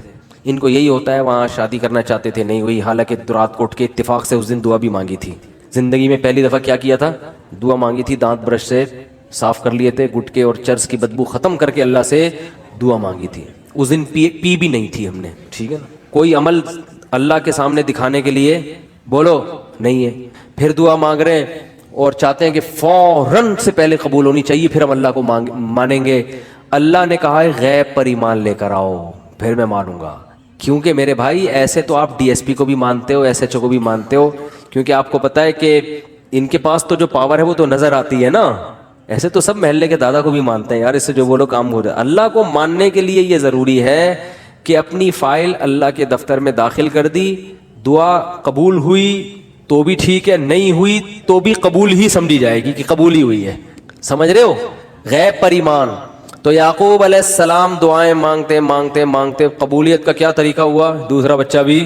ان کو یہی ہوتا ہے وہاں شادی کرنا چاہتے تھے, نہیں ہوئی, حالانکہ رات کو اٹھ کے اتفاق سے اس دن دعا بھی مانگی تھی. زندگی میں پہلی دفعہ کیا کیا تھا, دعا مانگی تھی, دانت برش سے صاف کر لیے تھے, گٹکے اور چرس کی بدبو ختم کر کے اللہ سے دعا مانگی تھی. اس دن پی بھی نہیں تھی ہم نے, ٹھیک ہے نا. کوئی عمل اللہ کے سامنے دکھانے کے لیے بولو نہیں ہے. پھر دعا مانگ رہے ہیں اور چاہتے ہیں کہ فوراً سے پہلے قبول ہونی چاہیے, پھر ہم اللہ کو مانیں گے. اللہ نے کہا ہے غیب پر ایمان لے کر آؤ, پھر میں مانوں گا. کیونکہ میرے بھائی ایسے تو آپ ڈی ایس پی کو بھی مانتے ہو, ایس ایچ او کو بھی مانتے ہو, کیونکہ آپ کو پتا ہے کہ ان کے پاس تو جو پاور ہے وہ تو نظر آتی ہے نا. ایسے تو سب محلے کے دادا کو بھی مانتے ہیں, یار اس سے جو بولو کام ہو جائے. اللہ کو ماننے کے لیے یہ ضروری ہے کہ اپنی فائل اللہ کے دفتر میں داخل کر دی, دعا قبول ہوئی تو بھی ٹھیک ہے, نہیں ہوئی تو بھی قبول ہی سمجھی جائے گی کہ قبول ہی ہوئی ہے. سمجھ رہے ہو, غیب پر ایمان. تو یعقوب علیہ السلام دعائیں مانگتے قبولیت کا کیا طریقہ ہوا, دوسرا بچہ بھی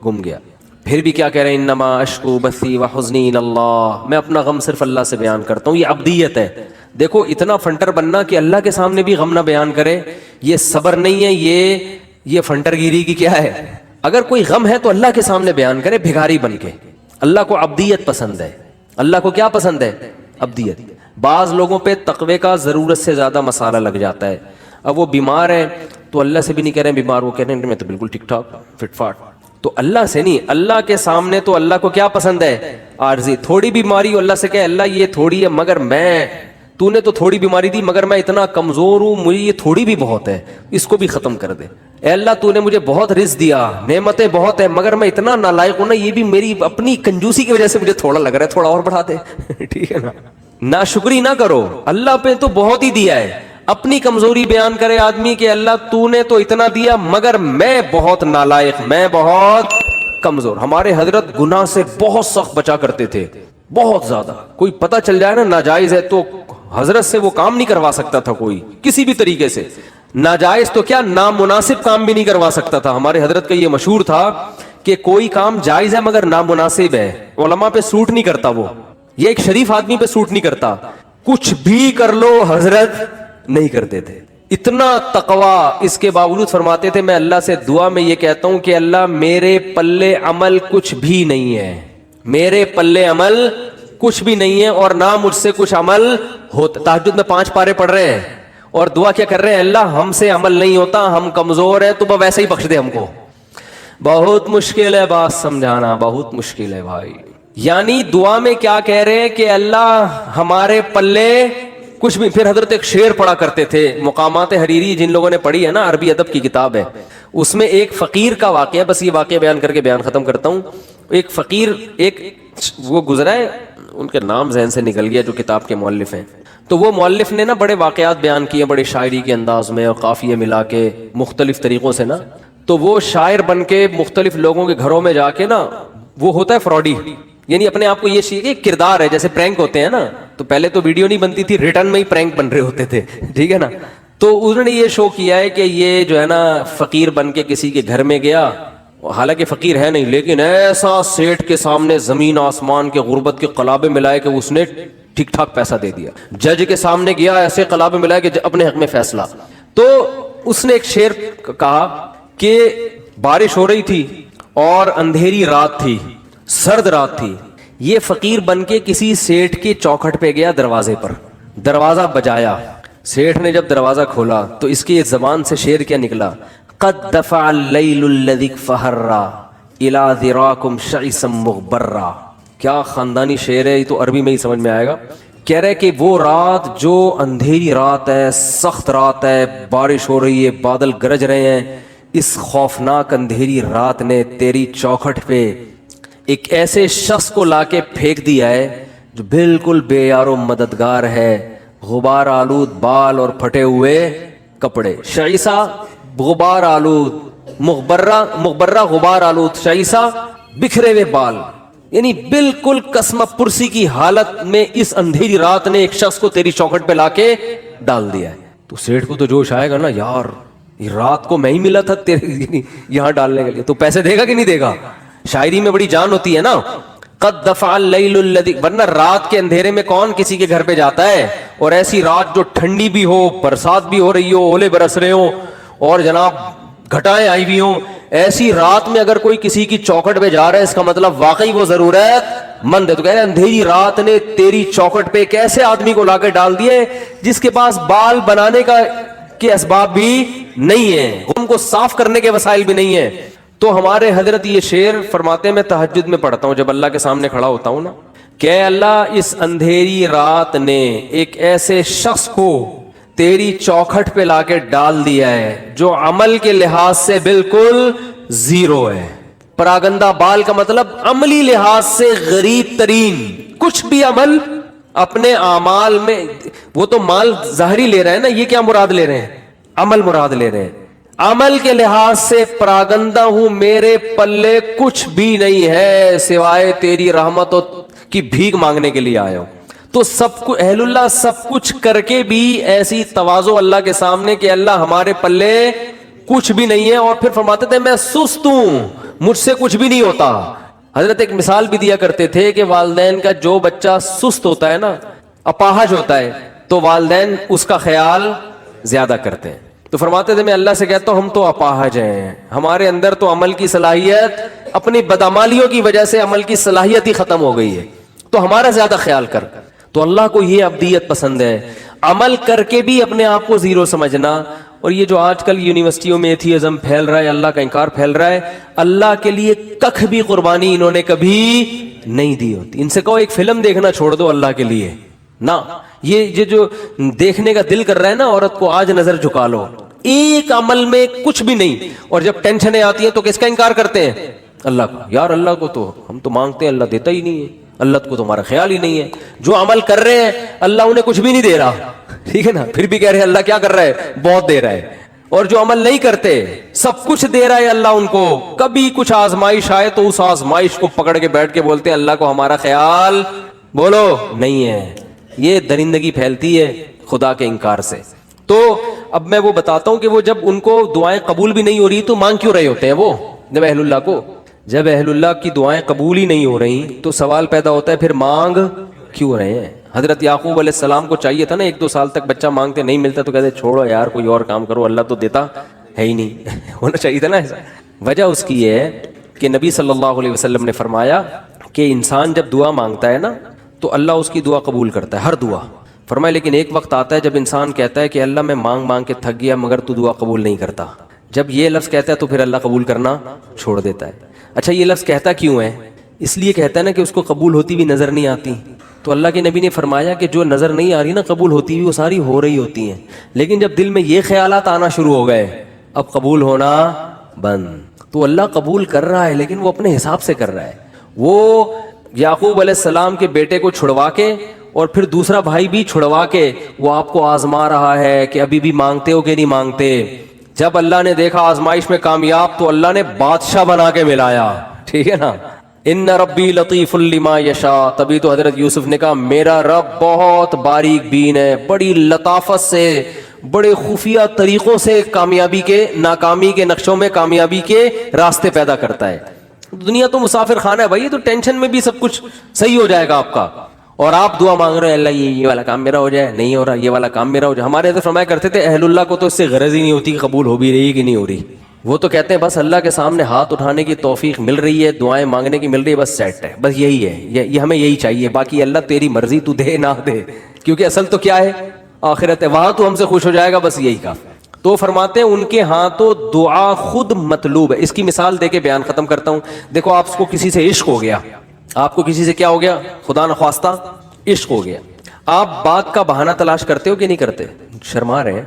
گم گیا. پھر بھی کیا کہہ رہے ہیں, انما اشکو بثی وحزنی الی اللہ, میں اپنا غم صرف اللہ سے بیان کرتا ہوں. یہ عبدیت ہے. دیکھو اتنا فنٹر بننا کہ اللہ کے سامنے بھی غم نہ بیان کرے, یہ صبر نہیں ہے, یہ فنٹر گیری کی کیا ہے. اگر کوئی غم ہے تو اللہ کے سامنے بیان کرے بھکاری بن کے. اللہ کو عبدیت پسند ہے. اللہ کو کیا پسند ہے, عبدیت. بعض لوگوں پہ تقوی کا ضرورت سے زیادہ مسالہ لگ جاتا ہے. اب وہ بیمار ہیں تو اللہ سے بھی نہیں کہہ رہے ہیں بیمار, وہ کہہ رہے ہیں میں تو بالکل ٹھیک ٹھاک فٹ فاٹ. تو اللہ سے نہیں, اللہ کے سامنے تو اللہ کو کیا پسند ہے, عارضی. تھوڑی بیماری ہو اللہ سے کہے اللہ یہ تھوڑی ہے, مگر تو نے تو تھوڑی بیماری دی مگر میں اتنا کمزور ہوں, مجھے یہ تھوڑی بھی بہت ہے, اس کو بھی ختم کر دے. اے اللہ تو نے مجھے بہت رزق دیا, نعمتیں بہت ہیں, مگر میں اتنا نالائق ہوں نا, یہ بھی میری اپنی کنجوسی کی وجہ سے مجھے تھوڑا لگ رہا ہے, تھوڑا اور بڑھا دے. ٹھیک ہے نا, ناشکری نہ کرو, اللہ پہ تو بہت ہی دیا ہے. اپنی کمزوری بیان کرے آدمی کہ اللہ تو نے تو اتنا دیا مگر میں بہت نالائق, میں بہت کمزور. ہمارے حضرت گناہ سے بہت سخت بچا کرتے تھے, بہت زیادہ. کوئی پتہ چل جائے نا ناجائز ہے تو حضرت سے وہ کام نہیں کروا سکتا تھا کوئی کسی بھی طریقے سے. ناجائز تو کیا نامناسب کام بھی نہیں کروا سکتا تھا. ہمارے حضرت کا یہ مشہور تھا کہ کوئی کام جائز ہے مگر نامناسب ہے, علماء پہ سوٹ نہیں کرتا, وہ یہ ایک شریف آدمی پہ سوٹ نہیں کرتا. کچھ بھی کر لو حضرت نہیں کرتے تھے, اتنا تقویٰ. اس کے باوجود فرماتے تھے میں اللہ سے دعا میں یہ کہتا ہوں کہ اللہ میرے پلے عمل کچھ بھی نہیں ہے, میرے پلے عمل کچھ بھی نہیں ہے, اور نہ مجھ سے کچھ عمل ہوتا. تہجد میں 5 پارے پڑھ رہے ہیں اور دعا کیا کر رہے ہیں, اللہ ہم سے عمل نہیں ہوتا, ہم کمزور ہیں, تو ویسے ہی بخش دے ہم کو. بہت مشکل ہے بات سمجھانا, بہت مشکل ہے بھائی. یعنی دعا میں کیا کہہ رہے ہیں کہ اللہ ہمارے پلے کچھ بھی. پھر حضرت ایک شعر پڑھا کرتے تھے, مقامات حریری جن لوگوں نے پڑھی ہے نا, عربی ادب کی کتاب ہے, اس میں ایک فقیر کا واقعہ, بس یہ واقعہ بیان کر کے بیان ختم کرتا ہوں. ایک فقیر, ایک وہ گزرا ہے, ان کے نام ذہن سے نکل گیا, جو کتاب کے مؤلف ہیں. تو وہ مؤلف نے نا بڑے واقعات بیان کیے, بڑے شاعری کے انداز میں اور قافیے ملا کے مختلف طریقوں سے نا. تو وہ شاعر بن کے مختلف لوگوں کے گھروں میں جا کے نا, وہ ہوتا ہے فراڈی, یعنی اپنے آپ کو یہ چاہیے کہ کردار ہے, جیسے پرینک ہوتے ہیں نا, تو پہلے تو ویڈیو نہیں بنتی تھی, ریٹرن میں ہی پرینک بن رہے ہوتے تھے, ٹھیک ہے نا. تو انہوں نے یہ شو کیا ہے کہ یہ جو ہے نا فقیر بن کے کسی کے گھر میں گیا, حالانکہ فقیر ہے نہیں, لیکن ایسا سیٹ کے سامنے زمین آسمان کے غربت کے قلابے ملائے کہ اس نے ٹھیک ٹھاک پیسہ دے دیا. جج کے سامنے گیا, ایسے قلابے ملائے کہ اپنے حق میں فیصلہ. تو اس نے ایک شعر کہا کہ بارش ہو رہی تھی اور اندھیری رات تھی, سرد رات تھی. یہ فقیر بن کے کسی سیٹ کے چوکھٹ پہ گیا, دروازے پر دروازہ بجایا. سیٹھ نے جب دروازہ کھولا تو اس کی زبان سے شعر کیا نکلا, قد دفع اللیل الذی فہرا الی ذراکم شعثا مغبرا. کیا خاندانی شعر ہے, یہ تو عربی میں ہی سمجھ میں آئے گا. کہہ رہے کہ وہ رات جو اندھیری رات ہے, سخت رات ہے, بارش ہو رہی ہے, بادل گرج رہے ہیں, اس خوفناک اندھیری رات نے تیری چوکھٹ پہ ایک ایسے شخص کو لا کے پھینک دیا ہے جو بالکل بے یار و مددگار ہے, غبار آلود بال اور پھٹے ہوئے کپڑے. شعیسا غبار آلود, مغبرہ غبار آلود, شعیسا بکھرے ہوئے بال, یعنی بالکل قسم پرسی کی حالت میں اس اندھیری رات نے ایک شخص کو تیری چوکھٹ پہ لا کے ڈال دیا ہے. تو سیٹھ کو تو جوش آئے گا نا, یار یہ رات کو میں ہی ملا تھا تیرے یہاں ڈالنے کے لیے, تو پیسے دے گا کہ نہیں دے گا. شاعری میں بڑی جان ہوتی ہے نا. قد دفع اللیل الذی, ورنہ رات کے اندھیرے میں کون کسی کے گھر پہ جاتا ہے, اور ایسی رات جو ٹھنڈی بھی ہو, برسات بھی ہو رہی ہو, اولے برس رہے ہو اور جناب گھٹائیں آئی ہوئی ہوں, ایسی رات میں اگر کوئی کسی کی چوکھٹ پہ جا رہا ہے, اس کا مطلب واقعی وہ ضرورت مند ہے. تو کہہ رہے اندھیری رات نے تیری چوکھٹ پہ ایک ایسے آدمی کو لا کے ڈال دیے جس کے پاس بال بنانے کا کے اسباب بھی نہیں ہیں, ان کو صاف کرنے کے وسائل بھی نہیں ہیں. تو ہمارے حضرت یہ شعر فرماتے ہیں, میں تہجد میں پڑھتا ہوں جب اللہ کے سامنے کھڑا ہوتا ہوں نا, کہ اللہ اس اندھیری رات نے ایک ایسے شخص کو تیری چوکھٹ پہ لا کے ڈال دیا ہے جو عمل کے لحاظ سے بالکل زیرو ہے. پراگندہ بال کا مطلب عملی لحاظ سے غریب ترین, کچھ بھی عمل اپنے اعمال میں, وہ تو مال ظاہری لے رہے ہیں نا, یہ کیا مراد لے رہے ہیں, عمل مراد لے رہے ہیں. عمل کے لحاظ سے پراگندہ ہوں, میرے پلے کچھ بھی نہیں ہے سوائے تیری رحمت کی بھیک مانگنے کے لیے آیا ہوں. تو سب کو اہل اللہ سب کچھ کر کے بھی ایسی تواضع اللہ کے سامنے کہ اللہ ہمارے پلے کچھ بھی نہیں ہے, اور پھر فرماتے تھے میں سست ہوں, مجھ سے کچھ بھی نہیں ہوتا. حضرت ایک مثال بھی دیا کرتے تھے کہ والدین کا جو بچہ سست ہوتا ہے نا, اپاہج ہوتا ہے, تو والدین اس کا خیال زیادہ کرتے ہیں. تو فرماتے تھے میں اللہ سے کہتا ہوں ہم تو اپاہج ہیں, ہمارے اندر تو عمل کی صلاحیت, اپنی بدعمالیوں کی وجہ سے عمل کی صلاحیت ہی ختم ہو گئی ہے, تو ہمارا زیادہ خیال کر. تو اللہ کو یہ ابدیت پسند ہے, عمل کر کے بھی اپنے آپ کو زیرو سمجھنا. اور یہ جو آج کل یونیورسٹیوں میں ایتھیزم پھیل رہا ہے, اللہ کا انکار پھیل رہا ہے, اللہ کے لیے ککھ بھی قربانی انہوں نے کبھی نہیں دی ہوتی. ان سے کہو ایک فلم دیکھنا چھوڑ دو اللہ کے لیے نا, یہ جو دیکھنے کا دل کر رہا ہے نا عورت کو, آج نظر جھکا لو, ایک عمل میں کچھ بھی نہیں. اور جب ٹینشنیں آتی ہیں تو کس کا انکار کرتے ہیں, اللہ کا. یار اللہ کو تو ہم تو مانگتے ہیں, اللہ دیتا ہی نہیں ہے, اللہ کو تمہارا خیال ہی نہیں ہے. جو عمل کر رہے ہیں اللہ انہیں کچھ بھی نہیں دے رہا, ٹھیک ہے نا, پھر بھی کہہ رہے ہیں اللہ کیا کر رہا ہے, بہت دے رہا ہے. اور جو عمل نہیں کرتے سب کچھ دے رہا ہے اللہ ان کو. کبھی کچھ آزمائش آئے تو اس آزمائش کو پکڑ کے بیٹھ کے بولتے ہیں اللہ کو ہمارا خیال بولو نہیں ہے. یہ درندگی پھیلتی ہے خدا کے انکار سے. تو اب میں وہ بتاتا ہوں کہ وہ جب ان کو دعائیں قبول بھی نہیں ہو رہی تو مانگ کیوں رہے ہوتے ہیں وہ, جب اہل اللہ کو, جب اہل اللہ کی دعائیں قبول ہی نہیں ہو رہی تو سوال پیدا ہوتا ہے پھر مانگ کیوں رہے ہیں. حضرت یعقوب علیہ السلام کو چاہیے تھا نا, 1-2 سال تک بچہ مانگتے نہیں ملتا تو کہتے چھوڑو یار کوئی اور کام کرو, اللہ تو دیتا ہے ہی نہیں. ہونا چاہیے تھا نا ایسا. وجہ اس کی یہ ہے کہ نبی صلی اللہ علیہ وسلم نے فرمایا کہ انسان جب دعا مانگتا ہے نا تو اللہ اس کی دعا قبول کرتا ہے, ہر دعا. فرمایا لیکن ایک وقت آتا ہے جب انسان کہتا ہے کہ اللہ میں مانگ مانگ کے تھک گیا مگر تو دعا قبول نہیں کرتا. جب یہ لفظ کہتا ہے تو پھر اللہ قبول کرنا چھوڑ دیتا ہے. اچھا یہ لفظ کہتا کیوں ہے, اس لیے کہتا ہے نا کہ اس کو قبول ہوتی بھی نظر نہیں آتی. تو اللہ کے نبی نے فرمایا کہ جو نظر نہیں آ رہی نا قبول ہوتی ہوئی وہ ساری ہو رہی ہوتی ہیں, لیکن جب دل میں یہ خیالات آنا شروع ہو گئے اب قبول ہونا بند. تو اللہ قبول کر رہا ہے لیکن وہ اپنے حساب سے کر رہا ہے. وہ یعقوب علیہ السلام کے بیٹے کو چھڑوا کے اور پھر دوسرا بھائی بھی چھڑوا کے وہ آپ کو آزما رہا ہے کہ ابھی بھی مانگتے ہو کہ نہیں مانگتے. جب اللہ نے دیکھا آزمائش میں کامیاب تو اللہ نے بادشاہ بنا کے ملایا. ٹھیک ہے نا, ان ربی لطیف لما یشاء. تبھی تو حضرت یوسف نے کہا میرا رب بہت باریک بین ہے, بڑی لطافت سے بڑے خفیہ طریقوں سے کامیابی کے ناکامی کے نقشوں میں کامیابی کے راستے پیدا کرتا ہے. دنیا تو مسافر خانہ ہے بھائی, تو ٹینشن میں بھی سب کچھ صحیح ہو جائے گا آپ کا. اور آپ دعا مانگ رہے ہیں اللہ یہ والا کام میرا ہو جائے, نہیں ہو رہا, یہ والا کام میرا ہو جائے. ہمارے حضرت فرمایا کرتے تھے اہل اللہ کو تو اس سے غرض ہی نہیں ہوتی کہ قبول ہو بھی رہی ہے کہ نہیں ہو رہی. وہ تو کہتے ہیں بس اللہ کے سامنے ہاتھ اٹھانے کی توفیق مل رہی ہے, دعائیں مانگنے کی مل رہی ہے, بس سیٹ ہے, بس یہی ہے, یہ ہمیں یہی چاہیے. باقی اللہ تیری مرضی, تو دے نہ دے, کیونکہ اصل تو کیا ہے آخرت ہے, وہاں تو ہم سے خوش ہو جائے گا, بس یہی کا. تو فرماتے ہیں ان کے ہاں تو دعا خود مطلوب ہے. اس کی مثال دے کے بیان ختم کرتا ہوں. دیکھو آپ کو کسی سے عشق ہو گیا, آپ کو کسی سے کیا ہو گیا, خدا نخواستہ عشق ہو گیا. آپ بات کا بہانہ تلاش کرتے ہو کہ نہیں کرتے؟ شرما رہے ہیں.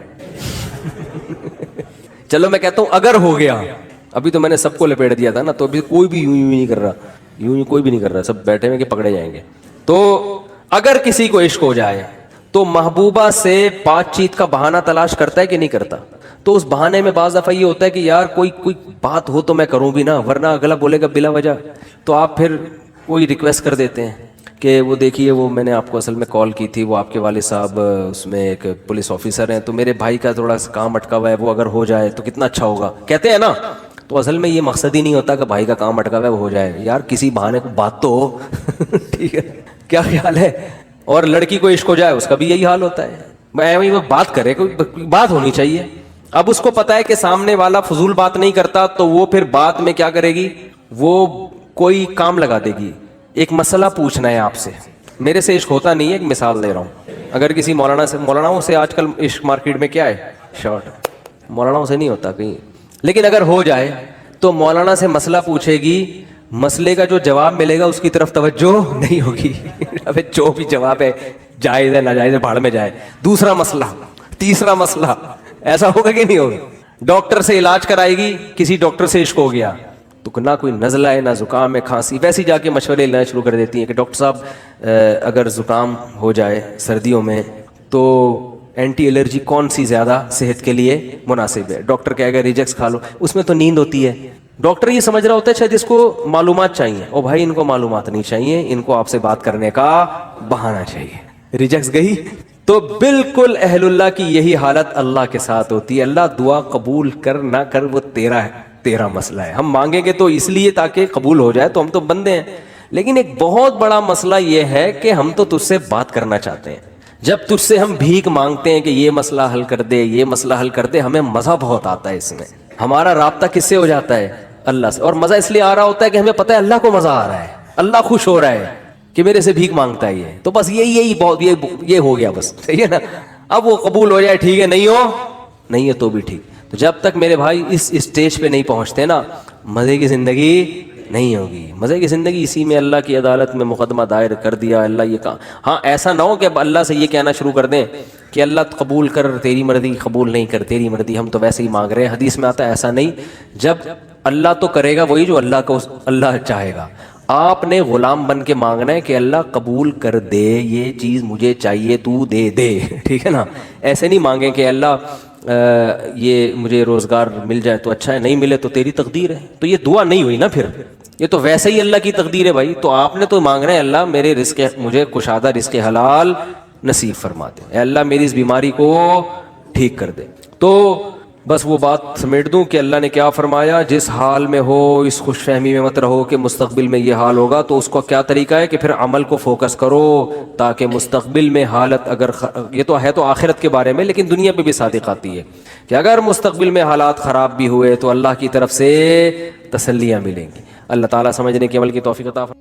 چلو میں کہتا ہوں اگر ہو گیا, ابھی تو میں نے سب کو لپیٹ دیا تھا نا, تو ابھی کوئی بھی یوں نہیں کر رہا, یوں کوئی بھی نہیں کر رہا, سب بیٹھے ہوئے کہ پکڑے جائیں گے. تو اگر کسی کو عشق ہو جائے تو محبوبہ سے بات چیت کا بہانہ تلاش کرتا ہے کہ نہیں کرتا؟ تو اس بہانے میں بعض دفعہ یہ ہوتا ہے کہ یار کوئی بات ہو تو میں کروں بھی نا, ورنہ اگلا بولے گا بلا وجہ. تو آپ پھر کوئی ریکویسٹ کر دیتے ہیں کہ وہ دیکھیے وہ میں نے آپ کو اصل میں کال کی تھی, وہ آپ کے والد صاحب اس میں ایک پولیس آفیسر ہیں, تو میرے بھائی کا تھوڑا سا کام اٹکا ہوا ہے, وہ اگر ہو جائے تو کتنا اچھا ہوگا, کہتے ہیں نا. تو اصل میں یہ مقصد ہی نہیں ہوتا کہ بھائی کا کام اٹکا ہوا ہے وہ ہو جائے, یار کسی بہانے کو بات تو ہو. ٹھیک ہے, کیا خیال ہے؟ اور لڑکی کو عشق ہو جائے اس کا بھی یہی حال ہوتا ہے, میں بات کرے, کوئی بات ہونی چاہیے. اب اس کو پتا ہے کہ سامنے والا فضول بات نہیں کرتا, تو وہ پھر بات میں کیا کرے گی, وہ کوئی کام لگا دے گی. ایک مسئلہ پوچھنا ہے آپ سے, میرے سے عشق ہوتا نہیں ہے, ایک مثال دے رہا ہوں. اگر کسی مولاناؤں سے آج کل عشق مارکیٹ میں کیا ہے, شارٹ, مولاناؤں سے نہیں ہوتا کہیں. لیکن اگر ہو جائے تو مولانا سے مسئلہ پوچھے گی, مسئلے کا جو جواب ملے گا اس کی طرف توجہ نہیں ہوگی. ابے جو بھی جواب ہے جائز ہے ناجائز ہے بھاڑ میں جائے. دوسرا مسئلہ, تیسرا مسئلہ, ایسا ہوگا کہ نہیں ہوگا؟ ڈاکٹر سے علاج کرائے گی, کسی ڈاکٹر سے عشق ہو گیا تو نہ کوئی نزلہ ہے نہ زکام ہے کھانسی, ویسے جا کے مشورے لینا شروع کر دیتی ہیں کہ ڈاکٹر صاحب اگر زکام ہو جائے سردیوں میں تو اینٹی الرجی کون سی زیادہ صحت کے لیے مناسب ہے. ڈاکٹر کہے گا ریجیکس کھا لو, اس میں تو نیند ہوتی ہے. ڈاکٹر یہ سمجھ رہا ہوتا ہے شاید اس کو معلومات چاہیے, او بھائی ان کو معلومات نہیں چاہیے, ان کو آپ سے بات کرنے کا بہانہ چاہیے. ریجیکس گئی. تو بالکل اہل اللہ کی یہی حالت اللہ کے ساتھ ہوتی ہے. اللہ دعا قبول کر نہ کر وہ تیرا مسئلہ ہے. ہم مانگیں گے تو اس لیے تاکہ قبول ہو جائے, تو ہم تو بندے ہیں. لیکن ایک بہت بڑا مسئلہ یہ ہے کہ ہم تو تجھ سے بات کرنا چاہتے ہیں. جب تجھ سے ہم بھیک مانگتے ہیں کہ یہ مسئلہ حل کر دے, یہ مسئلہ حل کر دے, ہمیں مزہ بہت آتا ہے اس میں. ہمارا رابطہ کس سے ہو جاتا ہے؟ اللہ سے. اور مزہ اس لیے آ رہا ہوتا ہے کہ ہمیں پتہ ہے اللہ کو مزہ آ رہا ہے, اللہ خوش ہو رہا ہے کہ میرے سے بھیک مانگتا ہے یہ, تو بس یہی بہت یہ ہو گیا, بس صحیح ہے نا. اب وہ قبول ہو جائے ٹھیک ہے, نہیں ہے تو بھی ٹھیک. تو جب تک میرے بھائی اس اسٹیج پہ نہیں پہنچتے نا, مزے کی زندگی نہیں ہوگی. مزے کی زندگی اسی میں اللہ کی عدالت میں مقدمہ دائر کر دیا, اللہ یہ کہا. ہاں ایسا نہ ہو کہ اب اللہ سے یہ کہنا شروع کر دیں کہ اللہ قبول کر, تیری مرضی, قبول نہیں کر تیری مرضی, ہم تو ویسے ہی مانگ رہے ہیں. حدیث میں آتا ہے ایسا نہیں, جب اللہ تو کرے گا وہی جو اللہ چاہے گا. آپ نے غلام بن کے مانگنا ہے کہ اللہ قبول کر دے, یہ چیز مجھے چاہیے تو دے دے. ٹھیک ہے نا. ایسے نہیں مانگیں کہ اللہ یہ مجھے روزگار مل جائے تو اچھا ہے, نہیں ملے تو تیری تقدیر ہے. تو یہ دعا نہیں ہوئی نا, پھر یہ تو ویسے ہی اللہ کی تقدیر ہے بھائی. تو آپ نے تو مانگنا ہے اللہ میرے رزق, مجھے کشادہ رزق حلال نصیب فرما دے, اے اللہ میری اس بیماری کو ٹھیک کر دے. تو بس وہ بات سمیٹ دوں کہ اللہ نے کیا فرمایا, جس حال میں ہو اس خوش فہمی میں مت رہو کہ مستقبل میں یہ حال ہوگا. تو اس کا کیا طریقہ ہے کہ پھر عمل کو فوکس کرو تاکہ مستقبل میں حالت اگر یہ تو ہے تو آخرت کے بارے میں, لیکن دنیا پہ بھی صادق آتی ہے کہ اگر مستقبل میں حالات خراب بھی ہوئے تو اللہ کی طرف سے تسلیاں ملیں گی. اللہ تعالیٰ سمجھنے کی عمل کی توفیق عطا فرمائے.